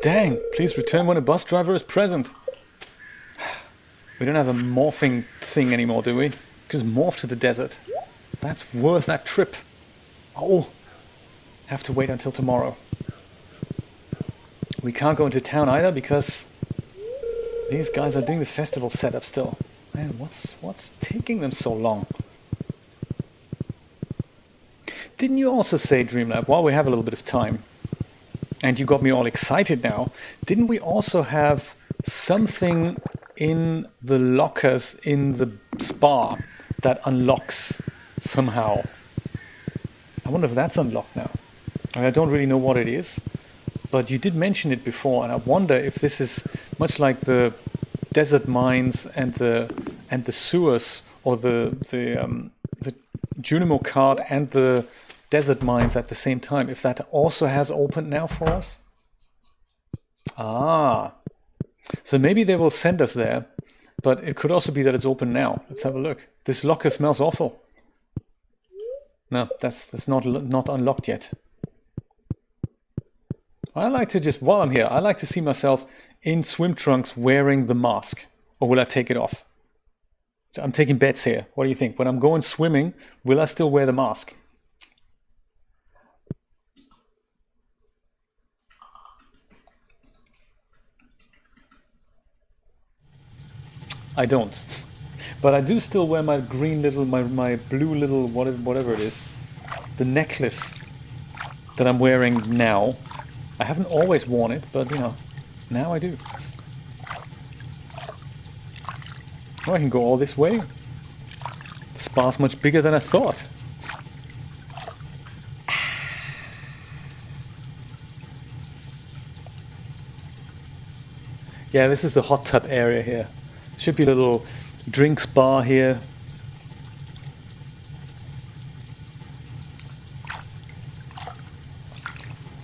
Dang, please return when a bus driver is present. We don't have a morphing thing anymore, do we? Just morph to the desert. That's worth that trip. Oh, have to wait until tomorrow. We can't go into town either because these guys are doing the festival setup still. Man, what's taking them so long? Didn't you also say, Dreamlab, while we have a little bit of time, and you got me all excited now, didn't we also have something in the lockers in the spa that unlocks somehow? I wonder if that's unlocked now. I don't really know what it is, but you did mention it before, and I wonder if this is much like the desert mines and the sewers, or the Junimo card and the desert mines at the same time. If that also has opened now for us. Ah, so maybe they will send us there, but it could also be that it's open now. Let's have a look. This locker smells awful. No, that's not unlocked yet. I like to just, while I'm here, I like to see myself in swim trunks wearing the mask. Or will I take it off? So I'm taking bets here. What do you think? When I'm going swimming, will I still wear the mask? I don't. But I do still wear my green little, my blue little, whatever it is, the necklace that I'm wearing now. I haven't always worn it, but you know, now I do. Oh, I can go all this way. The spa's much bigger than I thought. Yeah, this is the hot tub area here. Should be a little drinks bar here.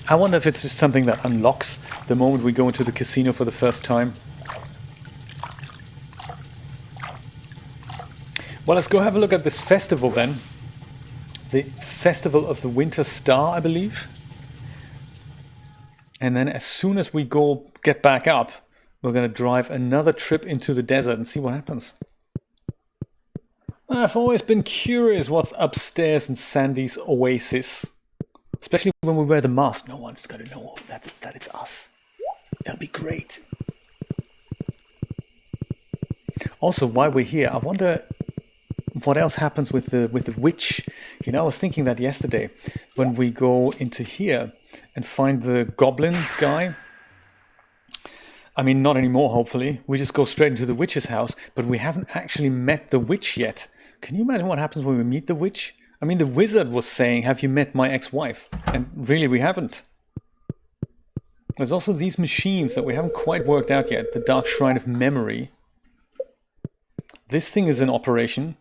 I wonder if it's just something that unlocks the moment we go into the casino for the first time. Well, let's go have a look at this festival then. The Festival of the Winter Star, I believe. And then as soon as we get back up, we're going to drive another trip into the desert and see what happens. I've always been curious what's upstairs in Sandy's oasis. Especially when we wear the mask. No one's going to know that it's us. That'll be great. Also, while we're here, I wonder what else happens with the witch. You know, I was thinking that yesterday when we go into here and find the goblin guy. I mean, not anymore, hopefully. We just go straight into the witch's house, but we haven't actually met the witch yet. Can you imagine what happens when we meet the witch? I mean, the wizard was saying, have you met my ex-wife? And really, we haven't. There's also these machines that we haven't quite worked out yet. The Dark Shrine of Memory. This thing is in operation.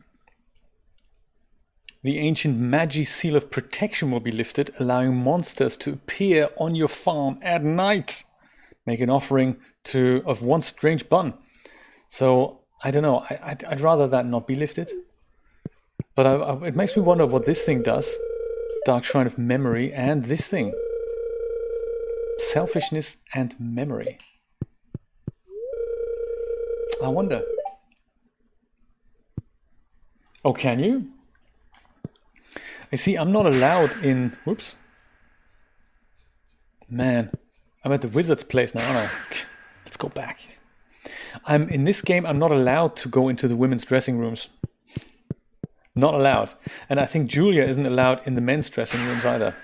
The ancient Magi Seal of Protection will be lifted, allowing monsters to appear on your farm at night. Make an offering of one strange bun. So, I don't know. I'd rather that not be lifted. But it makes me wonder what this thing does. Dark Shrine of Memory and this thing. Selfishness and memory. I wonder. Oh, can you? I see, I'm not allowed in... Whoops. Man, I'm at the wizard's place now, aren't I? Let's go back. In this game, I'm not allowed to go into the women's dressing rooms. Not allowed. And I think Julia isn't allowed in the men's dressing rooms either.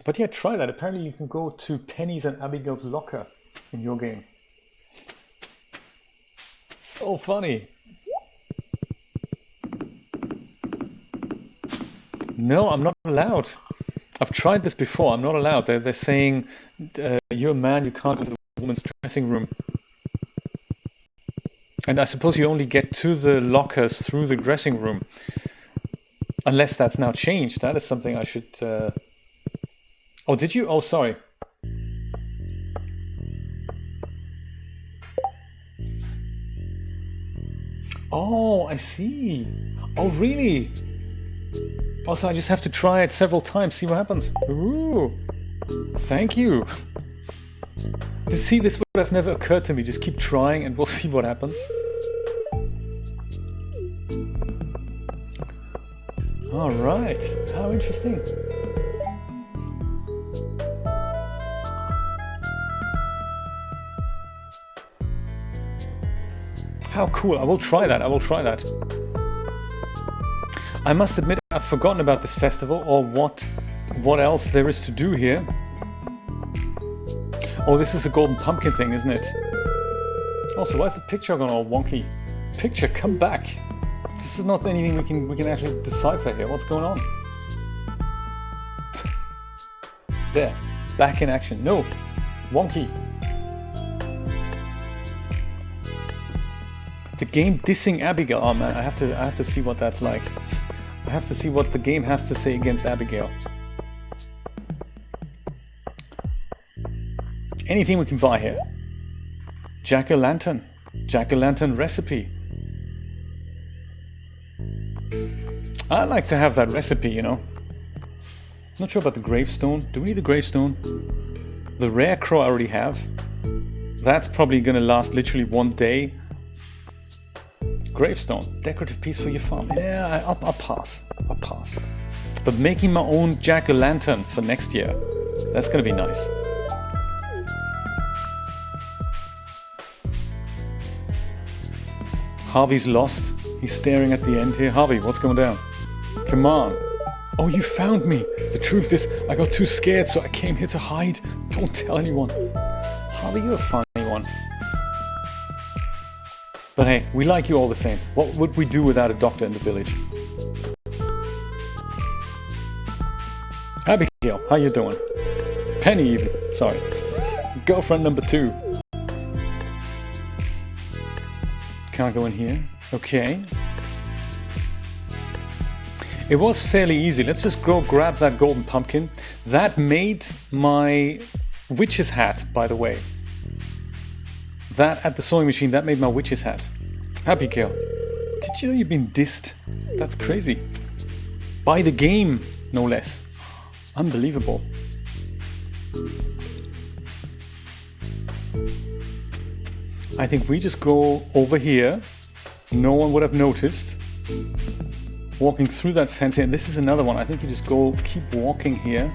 But yeah, try that. Apparently you can go to Penny's and Abigail's locker in your game. So funny. No, I'm not allowed. I've tried this before. I'm not allowed. They're saying, you're a man, you can't go to the woman's dressing room. And I suppose you only get to the lockers through the dressing room. Unless that's now changed. That is something I should... Oh, did you? Oh, sorry. Oh, I see. Oh, really? Also, I just have to try it several times, see what happens. Ooh, thank you. See, this would have never occurred to me. Just keep trying and we'll see what happens. All right. How interesting. How cool. I will try that. I will try that. I must admit, I've forgotten about this festival or what else there is to do here. Oh, this is a golden pumpkin thing, isn't it? Also, why is the picture gone all wonky? Picture, come back. This is not anything we can actually decipher here. What's going on? There, back in action. No, wonky. The game dissing Abigail. Oh man, I have to see what that's like. I have to see what the game has to say against Abigail. Anything we can buy here. Jack-o'-lantern. Jack-o'-lantern recipe. I like to have that recipe, you know. Not sure about the gravestone. Do we need the gravestone? The rare crow I already have. That's probably gonna last literally one day. Gravestone, decorative piece for your farm. Yeah, I'll pass. I'll pass. But making my own jack-o'-lantern for next year, that's gonna be nice. Harvey's lost. He's staring at the end here. Harvey, what's going down? Come on. Oh, you found me. The truth is, I got too scared, so I came here to hide. Don't tell anyone. Harvey, you're a funny one. But hey, we like you all the same. What would we do without a doctor in the village? Abigail, how you doing? Penny even, sorry. Girlfriend number 2. Can't go in here. Okay. It was fairly easy. Let's just go grab that golden pumpkin. That made my witch's hat, by the way. That at the sewing machine, that made my witch's hat. Abigail, did you know you've been dissed? That's crazy. By the game, no less. Unbelievable. I think we just go over here. No one would have noticed. Walking through that fence here. And this is another one. I think you just go, keep walking here.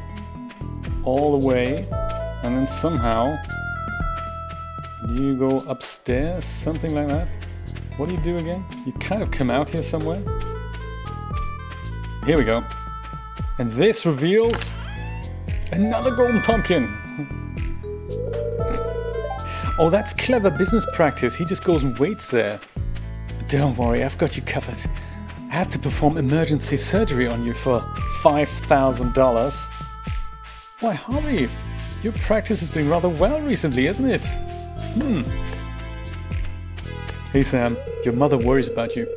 All the way. And then somehow you go upstairs, something like that. What do you do again? You kind of come out here somewhere. Here we go. And this reveals another golden pumpkin. Oh, that's clever business practice. He just goes and waits there. Don't worry, I've got you covered. had to perform emergency surgery on you for $5,000. Why, Harvey, your practice is doing rather well recently, isn't it? Hey Sam, your mother worries about you.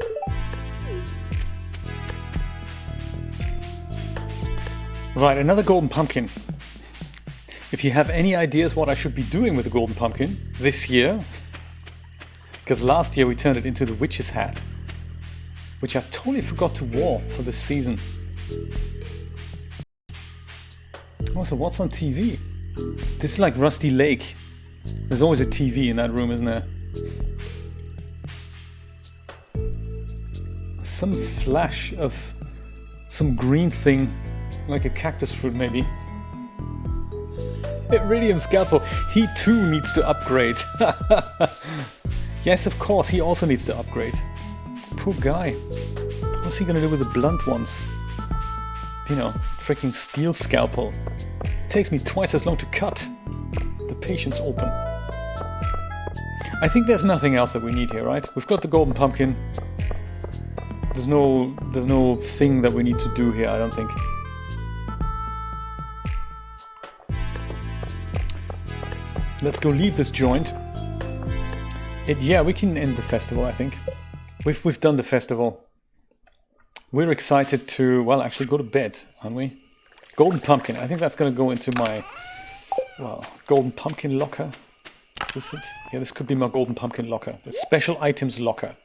Right, another golden pumpkin. If you have any ideas what I should be doing with the golden pumpkin this year, because last year we turned it into the witch's hat, which I totally forgot to wear for this season. Also, what's on TV? This is like Rusty Lake. There's always a TV in that room, isn't there? Some flash of some green thing, like a cactus fruit maybe. Iridium Scalpel, he too needs to upgrade. Yes, of course, he also needs to upgrade. Poor guy. What's he gonna do with the blunt ones? You know, freaking steel scalpel. It takes me twice as long to cut. The patience open. I think there's nothing else that we need here, right? We've got the golden pumpkin. There's no thing that we need to do here, I don't think. Let's go leave this joint. Yeah, we can end the festival, I think. We've done the festival. We're excited to, well, actually go to bed, aren't we? Golden pumpkin. I think that's going to go into my, well, golden pumpkin locker. Is this it? Yeah, this could be my golden pumpkin locker. The special items locker.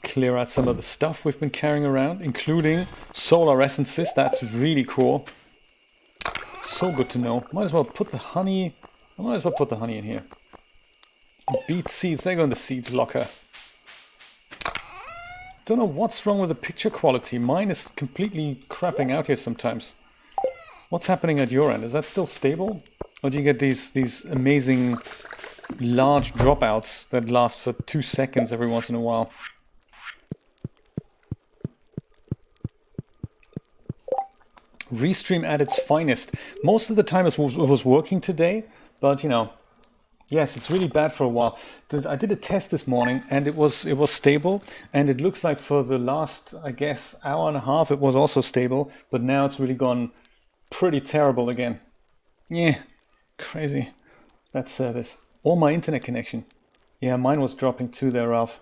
Clear out some of the stuff we've been carrying around, including solar essences. That's really cool. So good to know. Might as well put the honey. I might as well put the honey in here. Beet seeds. They go in the seeds locker. Don't know what's wrong with the picture quality. Mine is completely crapping out here sometimes. What's happening at your end? Is that still stable? Or do you get these amazing large dropouts that last for 2 seconds every once in a while? Restream at its finest. Most of the time it was working today, but you know, yes, it's really bad for a while. I did a test this morning and it was stable, and it looks like for the last, I guess, hour and a half it was also stable, but now it's really gone pretty terrible again. Yeah, crazy. That service. Or my internet connection. Yeah, mine was dropping too there, Ralph.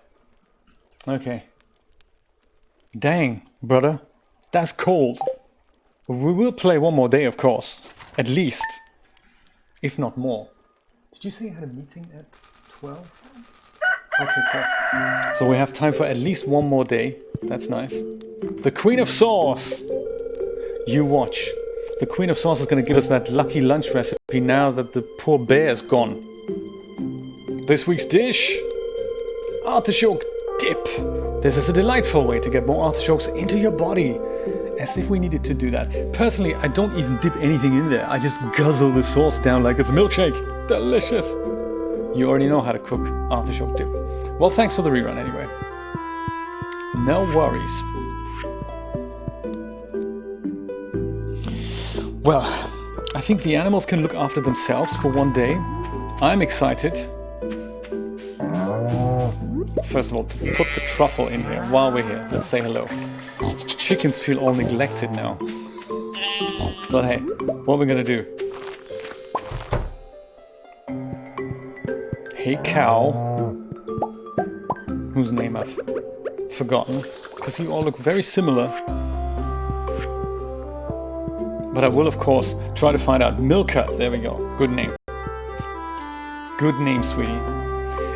Okay. Dang, brother. That's cold. We will play one more day, of course. At least. If not more. Did you say you had a meeting at 12? Okay, cool. So we have time for at least one more day. That's nice. The Queen of Sauce! You watch. The Queen of Sauce is going to give us that lucky lunch recipe now that the poor bear is gone. This week's dish? Artichoke dip. This is a delightful way to get more artichokes into your body. As if we needed to do that. Personally, I don't even dip anything in there. I just guzzle the sauce down like it's a milkshake. Delicious. You already know how to cook artichoke dip. Well, thanks for the rerun anyway. No worries. Well, I think the animals can look after themselves for one day. I'm excited. First of all, to put the truffle in here while we're here. Let's say hello. Chickens feel all neglected now. But hey, what are we gonna do? Hey cow, whose name I've forgotten, because you all look very similar. But I will, of course, try to find out. Milka, there we go. Good name. Good name, sweetie.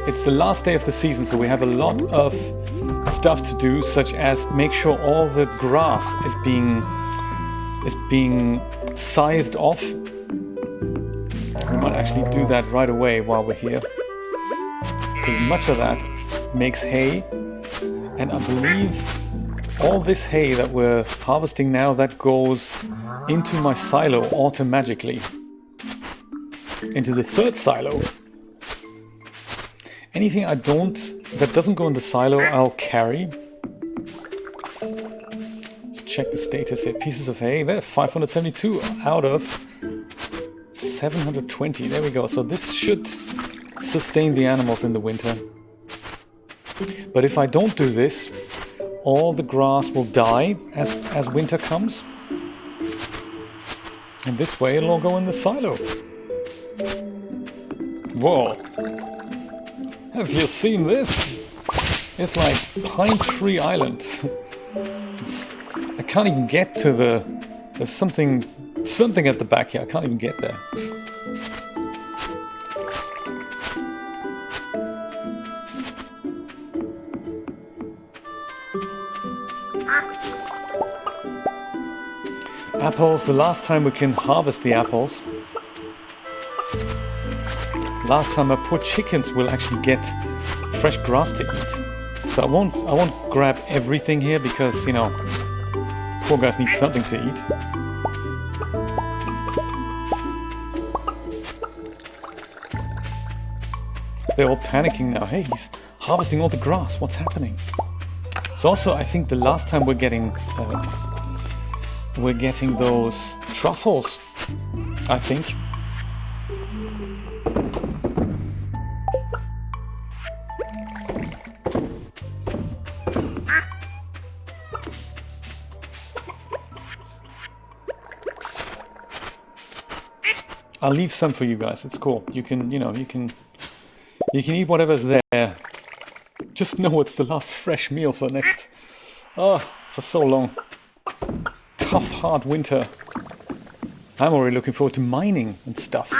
It's the last day of the season, so we have a lot of stuff to do, such as make sure all the grass is being scythed off. We might actually do that right away while we're here, because much of that makes hay, and I believe all this hay that we're harvesting now, that goes into my silo automatically, into the third silo. Anything that doesn't go in the silo, I'll carry. Let's check the status here. Pieces of hay, there, 572 out of 720. There we go. So this should sustain the animals in the winter. But if I don't do this, all the grass will die as winter comes. And this way it'll all go in the silo. Whoa. Have you seen this? It's like Pine Tree Island. I can't even get to the... There's something at the back here. I can't even get there. Apples, the last time we can harvest the apples. Last time our poor chickens will actually get fresh grass to eat. So I won't grab everything here because, you know, poor guys need something to eat. They're all panicking now. Hey, he's harvesting all the grass. What's happening? So also, I think the last time we're getting those truffles, I think. I'll leave some for you guys. It's cool. You can, you know, you can eat whatever's there. Just know it's the last fresh meal for for so long. Tough, hard winter. I'm already looking forward to mining and stuff.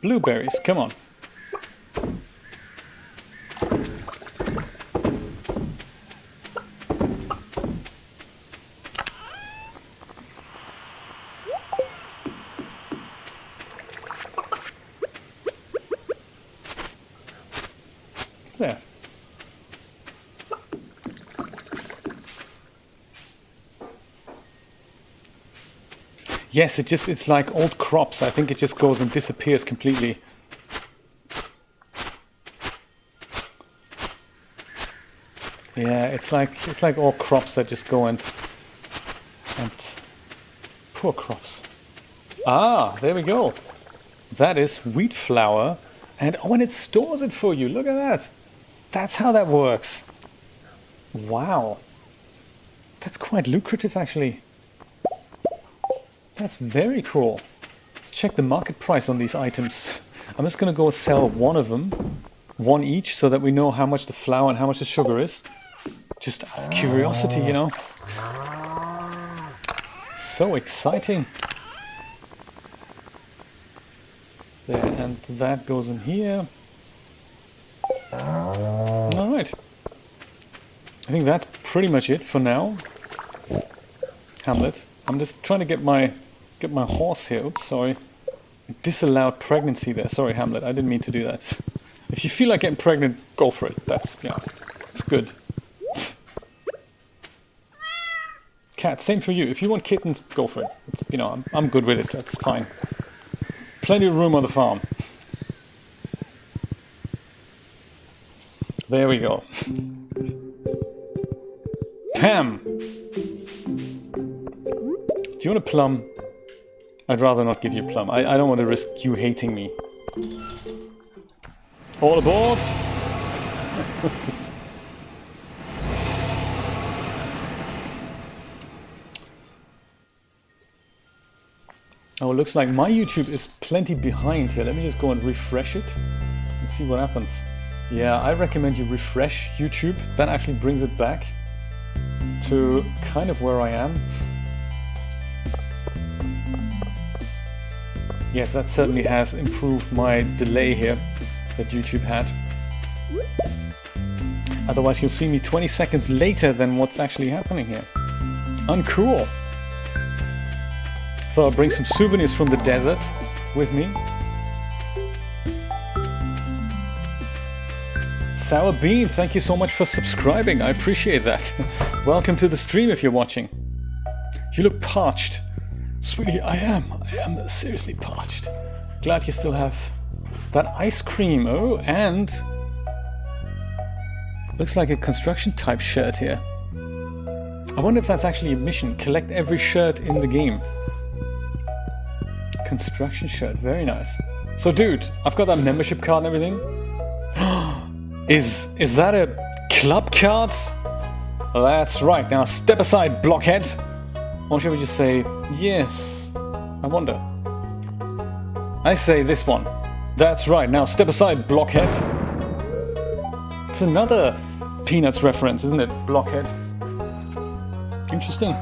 Blueberries, come on. There. Yes, it's like old crops. I think it just goes and disappears completely. Yeah, it's like all crops that just go and poor crops. Ah, there we go. That is wheat flour, and it stores it for you. Look at that. That's how that works. Wow. That's quite lucrative, actually. That's very cool. Let's check the market price on these items. I'm just going to go sell one of them. One each, so that we know how much the flour and how much the sugar is. Just out of curiosity, you know. So exciting. There, and that goes in here. Alright. I think that's pretty much it for now. Hamlet. I'm just trying to get my horse here. Oops, sorry. Disallowed pregnancy there. Sorry, Hamlet. I didn't mean to do that. If you feel like getting pregnant, go for it. That's, yeah, it's good. Cat, same for you. If you want kittens, go for it. It's, you know, I'm good with it. That's fine. Plenty of room on the farm. There we go. Pam! Do you want a plum? I'd rather not give you a plum. I don't want to risk you hating me. All aboard! Oh, it looks like my YouTube is plenty behind here. Let me just go and refresh it and see what happens. Yeah, I recommend you refresh YouTube. That actually brings it back to kind of where I am. Yes, that certainly has improved my delay here that YouTube had. Otherwise you'll see me 20 seconds later than what's actually happening here. Uncool. So I'll bring some souvenirs from the desert with me. Sour Bean, thank you so much for subscribing. I appreciate that. Welcome to the stream if you're watching. You look parched. Sweetie, I am seriously parched. Glad you still have that ice cream. Oh, and looks like a construction type shirt here. I wonder if that's actually a mission. Collect every shirt in the game. Construction shirt, very nice. So dude, I've got that membership card and everything. Is that a club card? That's right. Now step aside, blockhead. Or shall we just say yes? I wonder. I say this one. That's right. Now step aside, blockhead. It's another Peanuts reference, isn't it? Blockhead. Interesting.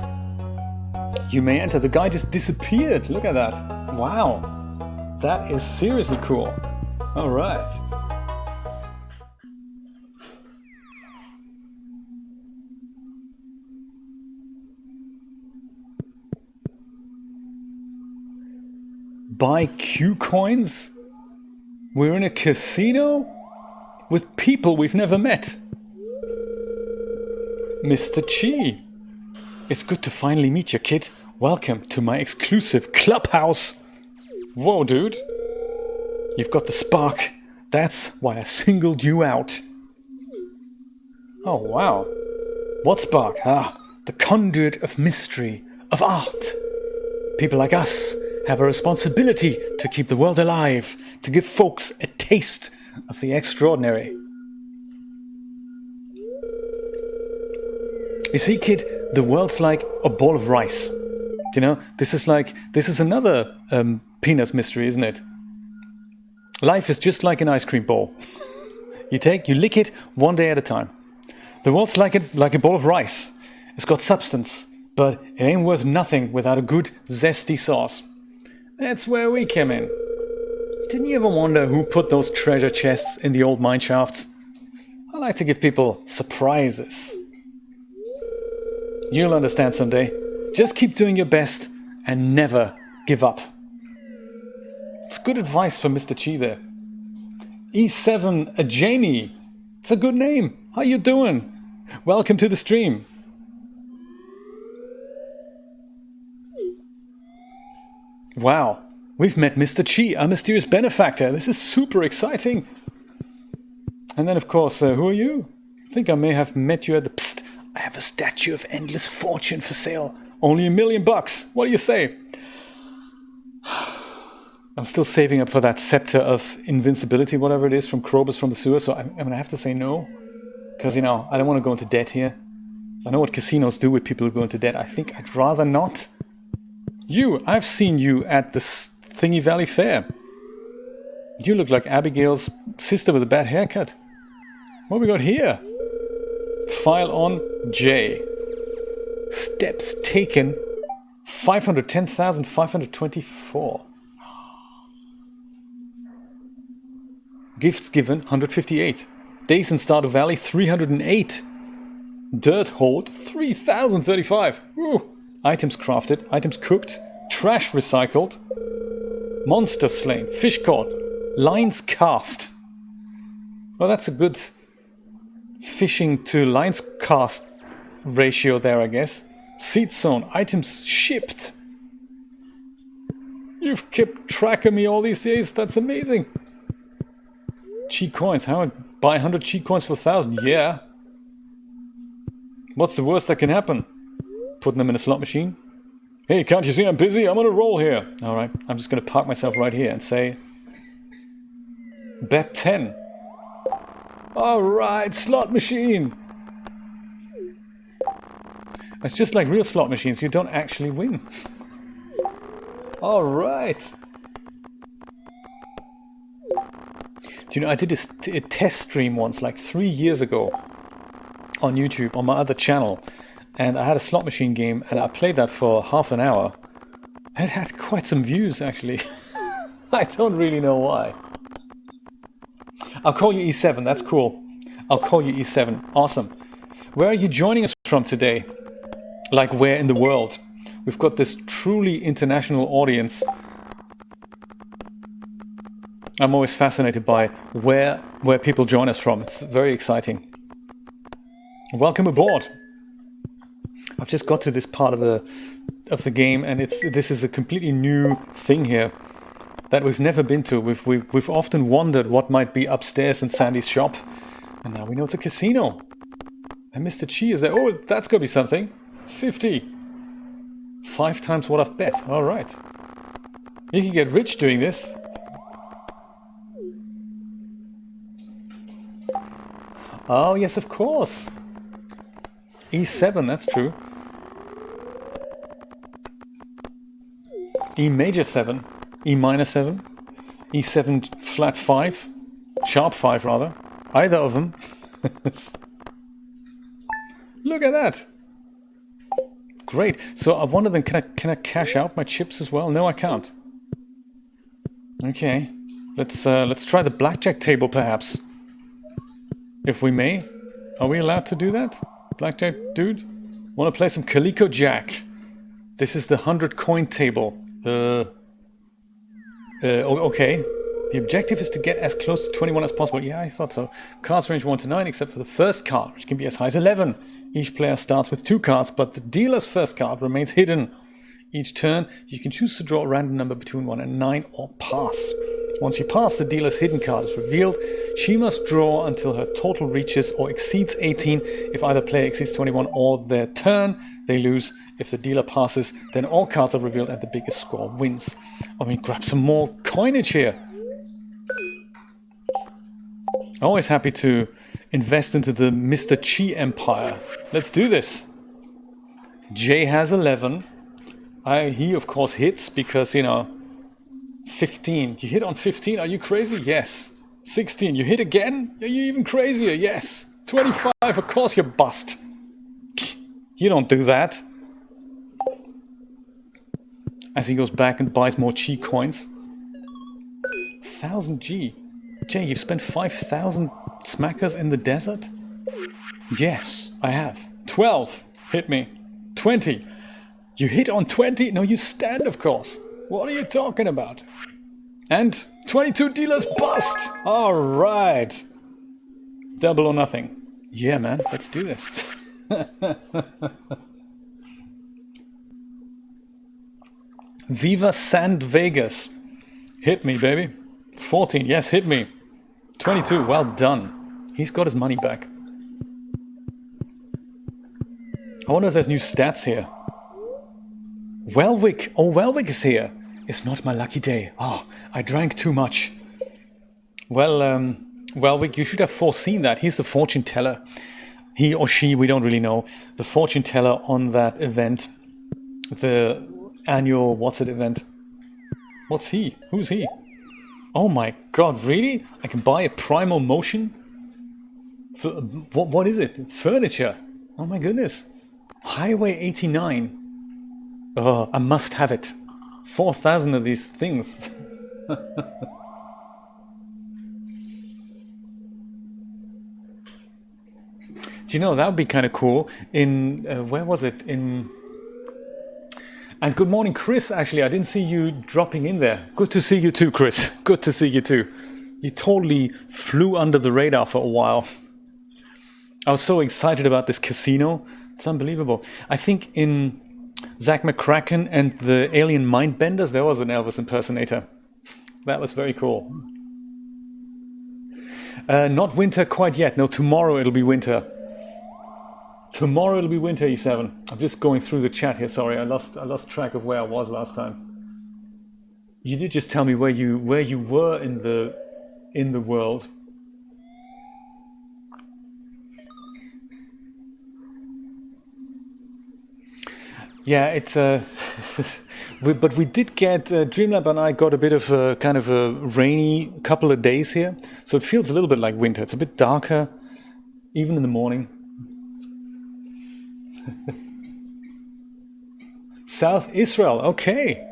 You may enter. The guy just disappeared. Look at that. Wow. That is seriously cool. All right. Buy Q coins? We're in a casino? With people we've never met. Mr. Chi. It's good to finally meet you, kid. Welcome to my exclusive clubhouse. Whoa, dude. You've got the spark. That's why I singled you out. Oh, wow. What spark? Ah, the conduit of mystery, of art. People like us have a responsibility to keep the world alive, to give folks a taste of the extraordinary. You see, kid, the world's like a ball of rice. You know, this is another Peanuts mystery, isn't it? Life is just like an ice cream bowl. You lick it one day at a time. The world's like a ball of rice. It's got substance, but it ain't worth nothing without a good zesty sauce. That's where we came in. Didn't you ever wonder who put those treasure chests in the old mine shafts? I like to give people surprises. You'll understand someday. Just keep doing your best and never give up. It's good advice for Mr. Chi there. E7 Jamie. It's a good name. How you doing? Welcome to the stream. Wow, we've met Mr. Chi, our mysterious benefactor. This is super exciting. And then, of course, who are you? I think I may have met you at the... Psst, I have a statue of endless fortune for sale. Only $1 million. What do you say? I'm still saving up for that scepter of invincibility, whatever it is, from Krobus from the sewer. So I'm going to have to say no. Because, you know, I don't want to go into debt here. I know what casinos do with people who go into debt. I think I'd rather not. I've seen you at the Thingy Valley Fair. You look like Abigail's sister with a bad haircut. What we got here? File on J. Steps taken 510,524. Gifts given 158. Days in Stardew Valley 308. Dirt hauled 3,035. Woo. Items crafted, items cooked, trash recycled, monster slain, fish caught, lines cast. Well, that's a good fishing to lines cast ratio there, I guess. Seed sown, items shipped. You've kept track of me all these days, that's amazing. Chi coins, how I buy 100 chi coins for 1,000? Yeah. What's the worst that can happen? Putting them in a slot machine. Hey, can't you see I'm busy? I'm on a roll here. Alright, I'm just going to park myself right here and say... Bet 10. Alright, slot machine. It's just like real slot machines. You don't actually win. Alright. Do you know, I did a test stream once, like 3 years ago, on YouTube, on my other channel. And I had a slot machine game, and I played that for half an hour. And it had quite some views, actually. I don't really know why. I'll call you E7, that's cool. I'll call you E7, awesome. Where are you joining us from today? Like where in the world? We've got this truly international audience. I'm always fascinated by where people join us from. It's very exciting. Welcome aboard. I've just got to this part of the game, and this is a completely new thing here that we've never been to. We've often wondered what might be upstairs in Sandy's shop, and now we know it's a casino. And Mr. Chi is there. Oh, that's got to be something. 50. 5 times what I've bet. All right. You can get rich doing this. Oh, yes, of course. E7, that's true. E major 7. E minor 7. E7 flat 5. Sharp 5, rather. Either of them. Look at that. Great. So I wonder then, can I cash out my chips as well? No, I can't. Okay. Let's try the blackjack table, perhaps. If we may. Are we allowed to do that? Blackjack dude? Want to play some Calico Jack? This is the 100 coin table. Okay. The objective is to get as close to 21 as possible. Yeah, I thought so. Cards range 1 to 9, except for the first card, which can be as high as 11. Each player starts with 2 cards, but the dealer's first card remains hidden. Each turn, you can choose to draw a random number between 1 and 9 or pass. Once you pass, the dealer's hidden card is revealed. She must draw until her total reaches or exceeds 18. If either player exceeds 21 or their turn, they lose. If the dealer passes, then all cards are revealed and the biggest score wins. Let me grab some more coinage here. Always happy to invest into the Mr. Chi Empire. Let's do this. Jay has 11. He, of course, hits because, 15. You hit on 15? Are you crazy? Yes. 16. You hit again? Are you even crazier? Yes. 25. Of course you bust. You don't do that. As he goes back and buys more Chi coins. 1000 G. Jay, you've spent 5,000 smackers in the desert? Yes, I have. 12. Hit me. 20. You hit on 20? No, you stand, of course. What are you talking about? And 22 dealers bust! Alright. Double or nothing. Yeah, man, let's do this. Viva Sand Vegas. Hit me, baby. 14, yes, hit me. 22, well done. He's got his money back. I wonder if there's new stats here. Welwick. Oh, Welwick is here. It's not my lucky day. Oh, I drank too much. Well, Welwick, you should have foreseen that. He's the fortune teller. He or she, we don't really know. The fortune teller on that event. The annual, what's it event? What's he? Who's he? Oh my god, really? I can buy a primal motion? For, what is it? Furniture. Oh my goodness. Highway 89. Oh, I must have it. 4,000 of these things. Do you know, that would be kind of cool. In, where was it? In... And good morning, Chris. Actually, I didn't see you dropping in there. Good to see you too, Chris. Good to see you too. You totally flew under the radar for a while. I was so excited about this casino. It's unbelievable. I think in Zach McCracken and the Alien Mindbenders, there was an Elvis impersonator. That was very cool. Not winter quite yet. No, tomorrow it'll be winter. Tomorrow it'll be winter, E7. I'm just going through the chat here. Sorry, I lost track of where I was last time. You did just tell me where you were in the world. Yeah, it's but we did get Dreamlab and I got a bit of a kind of a rainy couple of days here, so it feels a little bit like winter. It's a bit darker, even in the morning. South Israel, okay.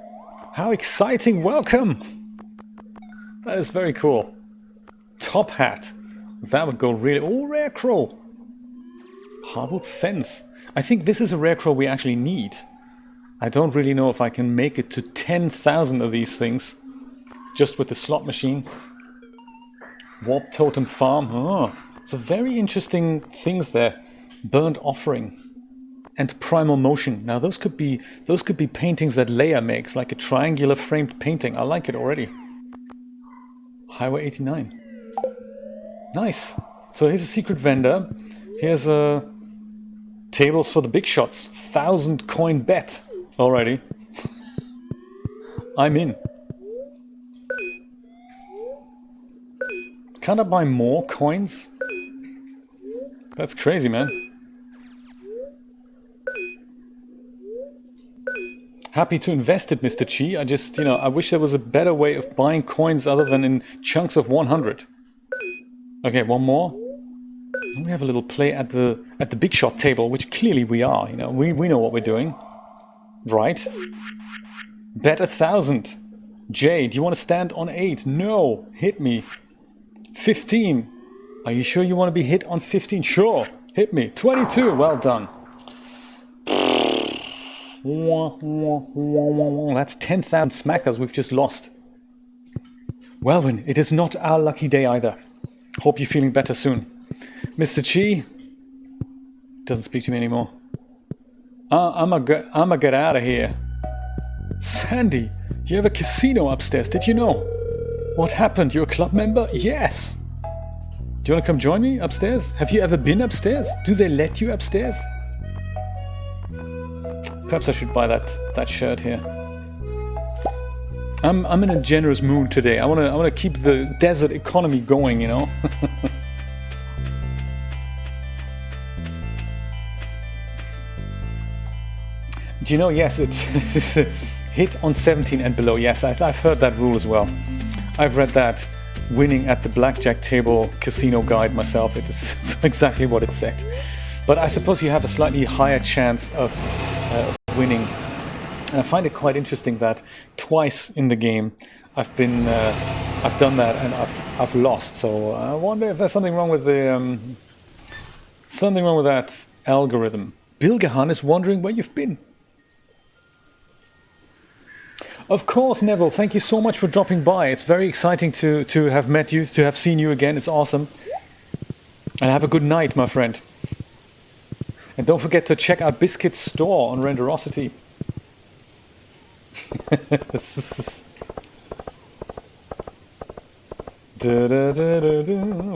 How exciting, welcome. That is very cool. Top hat. That would go really... Oh, rare crow. Hardwood fence. I think this is a rare crow we actually need. I don't really know if I can make it to 10,000 of these things. Just with the slot machine. Warp Totem Farm. Oh, it's a very interesting things there. Burnt Offering. And Primal Motion. Now those could be paintings that Leia makes, like a triangular framed painting. I like it already. Highway 89. Nice. So here's a secret vendor. Here's tables for the big shots. 1,000 coin bet already. I'm in. Can I buy more coins? That's crazy, man. Happy to invest it, Mr. Chi. I just, you know, I wish there was a better way of buying coins other than in chunks of 100. Okay, one more. We have a little play at the big shot table, which clearly we are, you know. We know what we're doing. Right. Bet 1,000. Jay, do you want to stand on 8? No. Hit me. 15. Are you sure you want to be hit on 15? Sure. Hit me. 22. Well done. That's 10,000 smackers we've just lost. Welwyn, it is not our lucky day either. Hope you're feeling better soon. Mr. Chi doesn't speak to me anymore. I'ma get out of here. Sandy, you have a casino upstairs, did you know? What happened? You're a club member? Yes. Do you want to come join me upstairs? Have you ever been upstairs? Do they let you upstairs? Perhaps I should buy that shirt here. I'm in a generous mood today. I wanna keep the desert economy going, you know. Do you know? Yes, it's hit on 17 and below. Yes, I've heard that rule as well. I've read that winning at the blackjack table casino guide myself. It's exactly what it said. But I suppose you have a slightly higher chance of winning. And I find it quite interesting that twice in the game I've done that and I've lost. So I wonder if there's something wrong with the that algorithm. Bilgehan is wondering where you've been. Of course, Neville. Thank you so much for dropping by. It's very exciting to have met you, to have seen you again. It's awesome. And have a good night, my friend. And don't forget to check out Biscuit's store on Renderosity.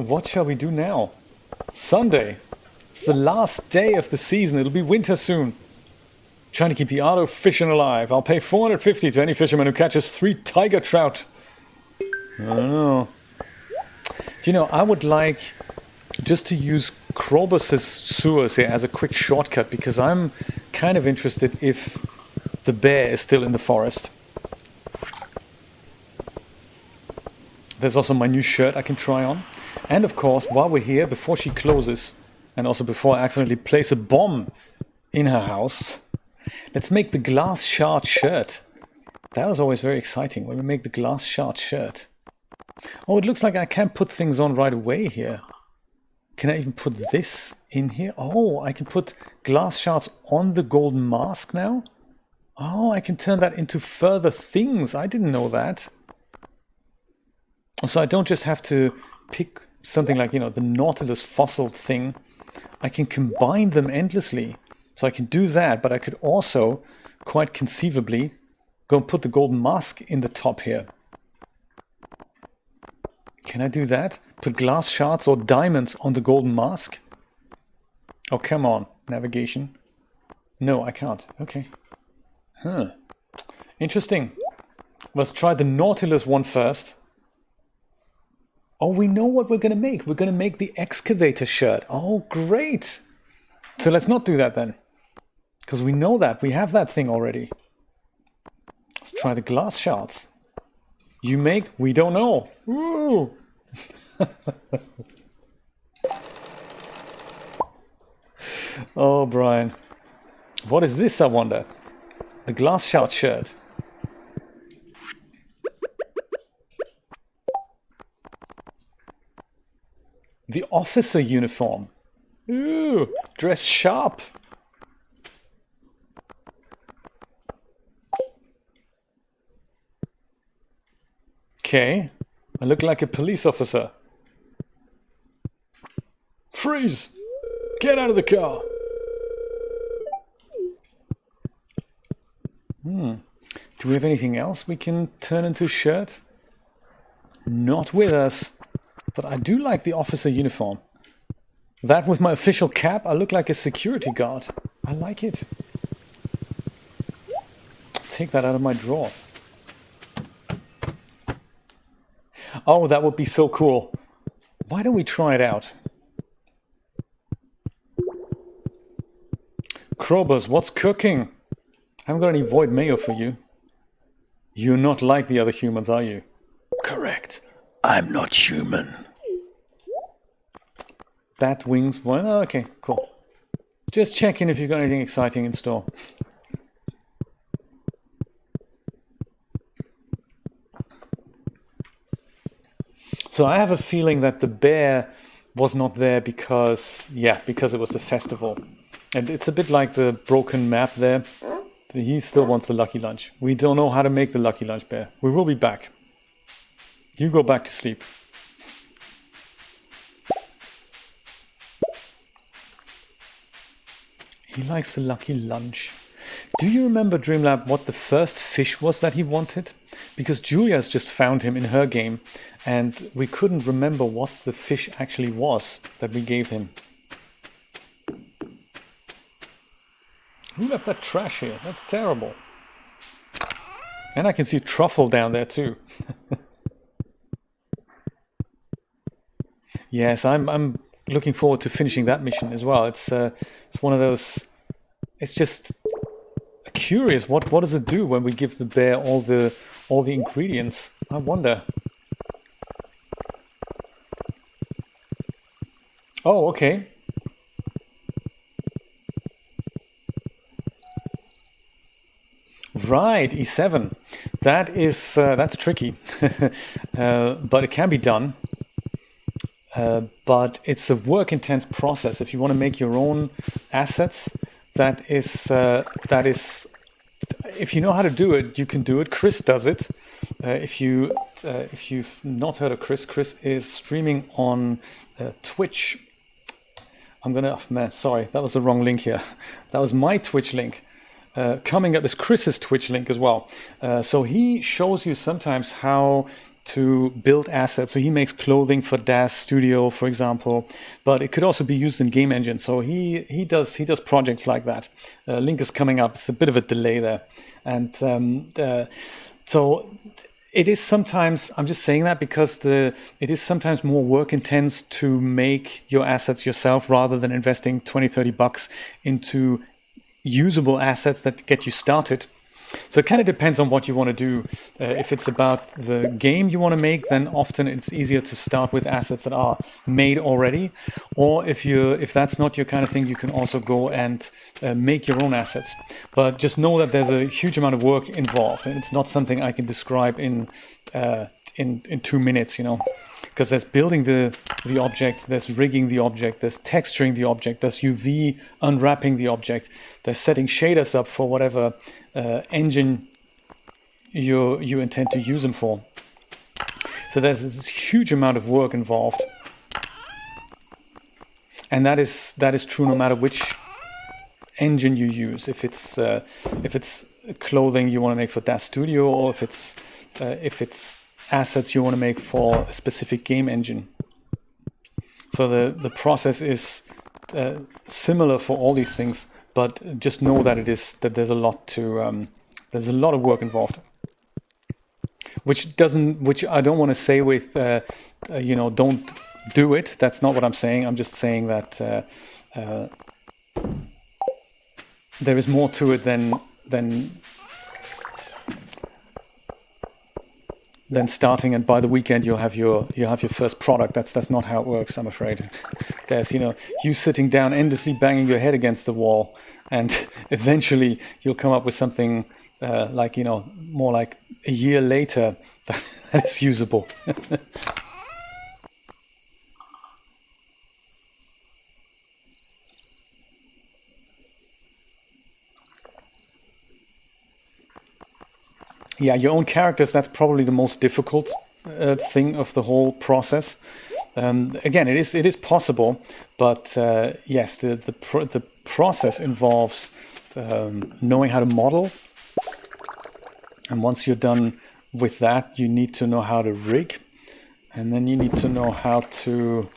What shall we do now? Sunday. It's the last day of the season. It'll be winter soon. Trying to keep the art of fishing alive. I'll pay 450 to any fisherman who catches 3 tiger trout. I don't know. Do you know, I would like just to use Krobus's sewers here as a quick shortcut, because I'm kind of interested if the bear is still in the forest. There's also my new shirt I can try on. And of course, while we're here, before she closes, and also before I accidentally place a bomb in her house, let's make the glass shard shirt. That was always very exciting when we make the glass shard shirt. Oh, it looks like I can put things on right away here. Can I even put this in here? Oh, I can put glass shards on the golden mask now? Oh, I can turn that into further things. I didn't know that. So I don't just have to pick something like, you know, the Nautilus fossil thing. I can combine them endlessly. So I can do that, but I could also, quite conceivably, go and put the golden mask in the top here. Can I do that? Put glass shards or diamonds on the golden mask? Oh, come on. Navigation. No, I can't. Okay. Huh. Interesting. Let's try the Nautilus one first. Oh, we know what we're going to make. We're going to make the excavator shirt. Oh, great. So let's not do that then. Because we know that. We have that thing already. Let's try the glass shards. You make? We don't know. Ooh. Oh, Brian. What is this, I wonder? The glass shard shirt. The officer uniform. Ooh, dress sharp. Okay, I look like a police officer. Freeze! Get out of the car! Do we have anything else we can turn into a shirt? Not with us. But I do like the officer uniform. That with my official cap, I look like a security guard. I like it. Take that out of my drawer. Oh, that would be so cool. Why don't we try it out? Krobus, what's cooking? I haven't got any void mayo for you. You're not like the other humans, are you? Correct. I'm not human. Bat wings. Well, okay, cool. Just checking if you've got anything exciting in store. So I have a feeling that the bear was not there because it was the festival. And it's a bit like the broken map there. He still wants the lucky lunch. We don't know how to make the lucky lunch, bear. We will be back. You go back to sleep. He likes the lucky lunch. Do you remember, Dreamlab, what the first fish was that he wanted? Because Julia's just found him in her game, and we couldn't remember what the fish actually was that we gave him. Who left that trash here? That's terrible. And I can see truffle down there too. Yes, I'm looking forward to finishing that mission as well. It's one of those. It's just curious. What does it do when we give the bear all the ingredients? I wonder. Oh, okay. Right, E7. That's tricky, but it can be done. But it's a work-intense process. If you want to make your own assets, that is, if you know how to do it, you can do it. Chris does it. If you've not heard of Chris, Chris is streaming on Twitch. Oh man, sorry, that was the wrong link here. That was my Twitch link. Coming up is Chris's Twitch link as well. So he shows you sometimes how to build assets. So he makes clothing for DAS Studio, for example, but it could also be used in game engine. So he does projects like that. Link is coming up. It's a bit of a delay there, and so it is sometimes. I'm just saying that because it is sometimes more work intense to make your assets yourself rather than investing $20-30 into usable assets that get you started. So it kind of depends on what you want to do. If it's about the game you want to make, then often it's easier to start with assets that are made already. Or if that's not your kind of thing, you can also go and make your own assets. But just know that there's a huge amount of work involved, and it's not something I can describe in 2 minutes, because there's building the object, there's rigging the object, there's texturing the object, there's UV unwrapping the object, there's setting shaders up for whatever engine you intend to use them for. So there's this huge amount of work involved, and that is true no matter which engine you use. If it's clothing you want to make for DAS Studio, or if it's assets you want to make for a specific game engine. So the process is similar for all these things, but just know that there's a lot of work involved. Which I don't want to say with don't do it. That's not what I'm saying. I'm just saying that there is more to it than starting, and by the weekend you'll have your first product. That's not how it works, I'm afraid. There's you sitting down endlessly banging your head against the wall, and eventually you'll come up with something more like a year later that is usable. Yeah, your own characters, that's probably the most difficult thing of the whole process. Again, it is possible, but yes, the process involves knowing how to model. And once you're done with that, you need to know how to rig. And then you need to know how to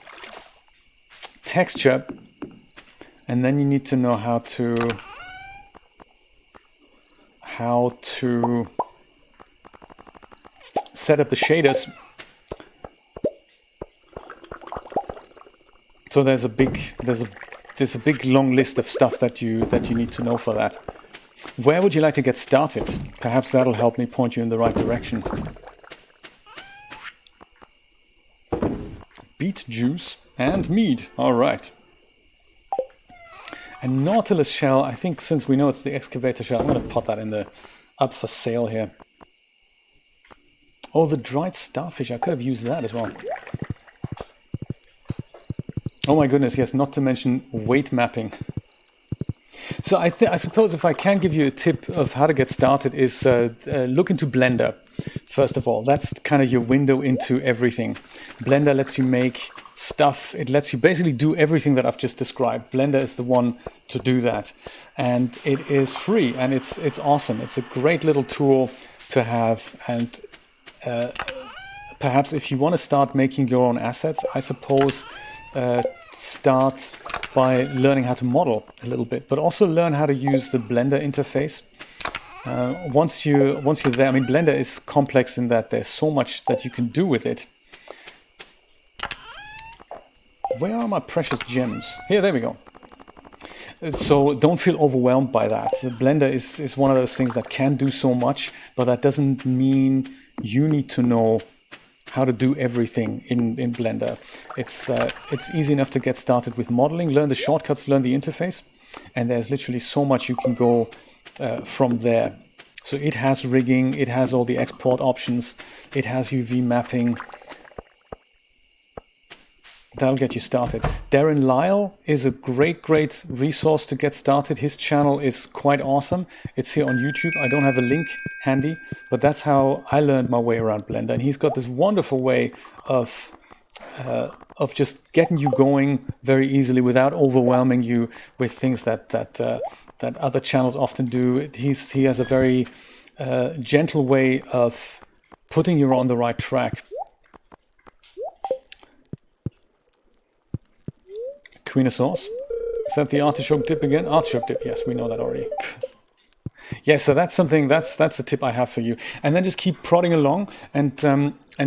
texture. And then you need to know how to set up the shaders. So there's a there's a big long list of stuff that you need to know for that. Where would you like to get started? Perhaps that'll help me point you in the right direction. Beet juice and mead. All right. And Nautilus shell, I think since we know it's the excavator shell, I'm going to put that in the up for sale here. Oh, the dried starfish, I could have used that as well. Oh my goodness, yes, not to mention weight mapping. So I suppose if I can give you a tip of how to get started is look into Blender. First of all, that's kind of your window into everything. Blender lets you make stuff. It lets you basically do everything that I've just described. Blender is the one to do that. And it is free and it's awesome. It's a great little tool to have. And perhaps if you want to start making your own assets, I suppose start by learning how to model a little bit, but also learn how to use the Blender interface. Once you're there, I mean, Blender is complex in that there's so much that you can do with it. Where are my precious gems? Here, there we go. So don't feel overwhelmed by that. The Blender is one of those things that can do so much, but that doesn't mean you need to know how to do everything in Blender. It's easy enough to get started with modeling, learn the shortcuts, learn the interface, and there's literally so much you can go from there. So it has rigging, it has all the export options, it has UV mapping. That'll get you started. Darren Lyle is a great resource to get started. His channel is quite awesome. It's here on YouTube. I don't have a link handy, but that's how I learned my way around Blender. And he's got this wonderful way of just getting you going very easily without overwhelming you with things that other channels often do. He has a very gentle way of putting you on the right track. Queen of sauce. Is that the artichoke dip again? Artichoke dip, yes, we know that already. Yeah, so that's something, that's a tip I have for you. And then just keep prodding along and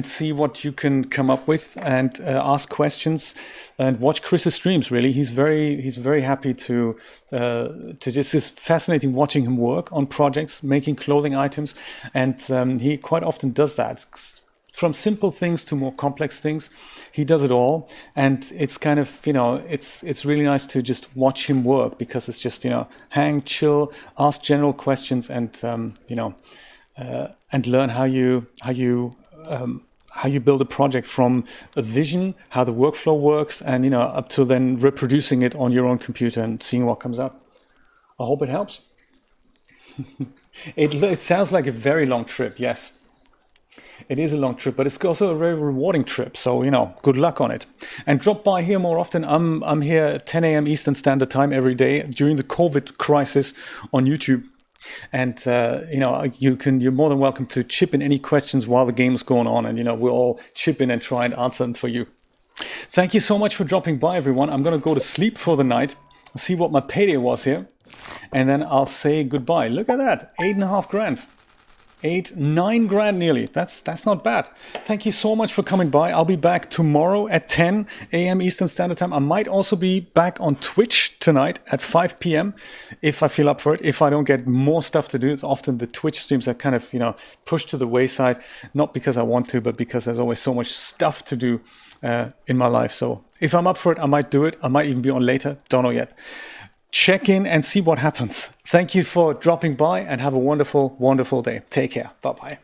see what you can come up with and ask questions and watch Chris's streams, really. He's very happy to just, it's fascinating watching him work on projects, making clothing items. And he quite often does that. From simple things to more complex things, he does it all, and it's kind of, it's really nice to just watch him work, because it's just, hang, chill, ask general questions, and and learn how you build a project from a vision, how the workflow works, and up to then reproducing it on your own computer and seeing what comes up. I hope it helps. It sounds like a very long trip, yes. It is a long trip, but it's also a very rewarding trip. So, good luck on it. And drop by here more often. I'm here at 10 a.m. Eastern Standard Time every day during the COVID crisis on YouTube. And, you're more than welcome to chip in any questions while the game's going on. And, we'll all chip in and try and answer them for you. Thank you so much for dropping by, everyone. I'm going to go to sleep for the night. See what my payday was here. And then I'll say goodbye. Look at that. 8.5 grand. 9 grand nearly. That's not bad. Thank you so much for coming by. I'll be back tomorrow at 10 a.m. Eastern Standard Time. I might also be back on Twitch tonight at 5 p.m. if I feel up for it. If I don't get more stuff to do, it's often the Twitch streams are kind of, pushed to the wayside, not because I want to, but because there's always so much stuff to do in my life. So if I'm up for it, I might do it. I might even be on later. Don't know yet. Check in and see what happens. Thank you for dropping by and have a wonderful, wonderful day. Take care. Bye-bye.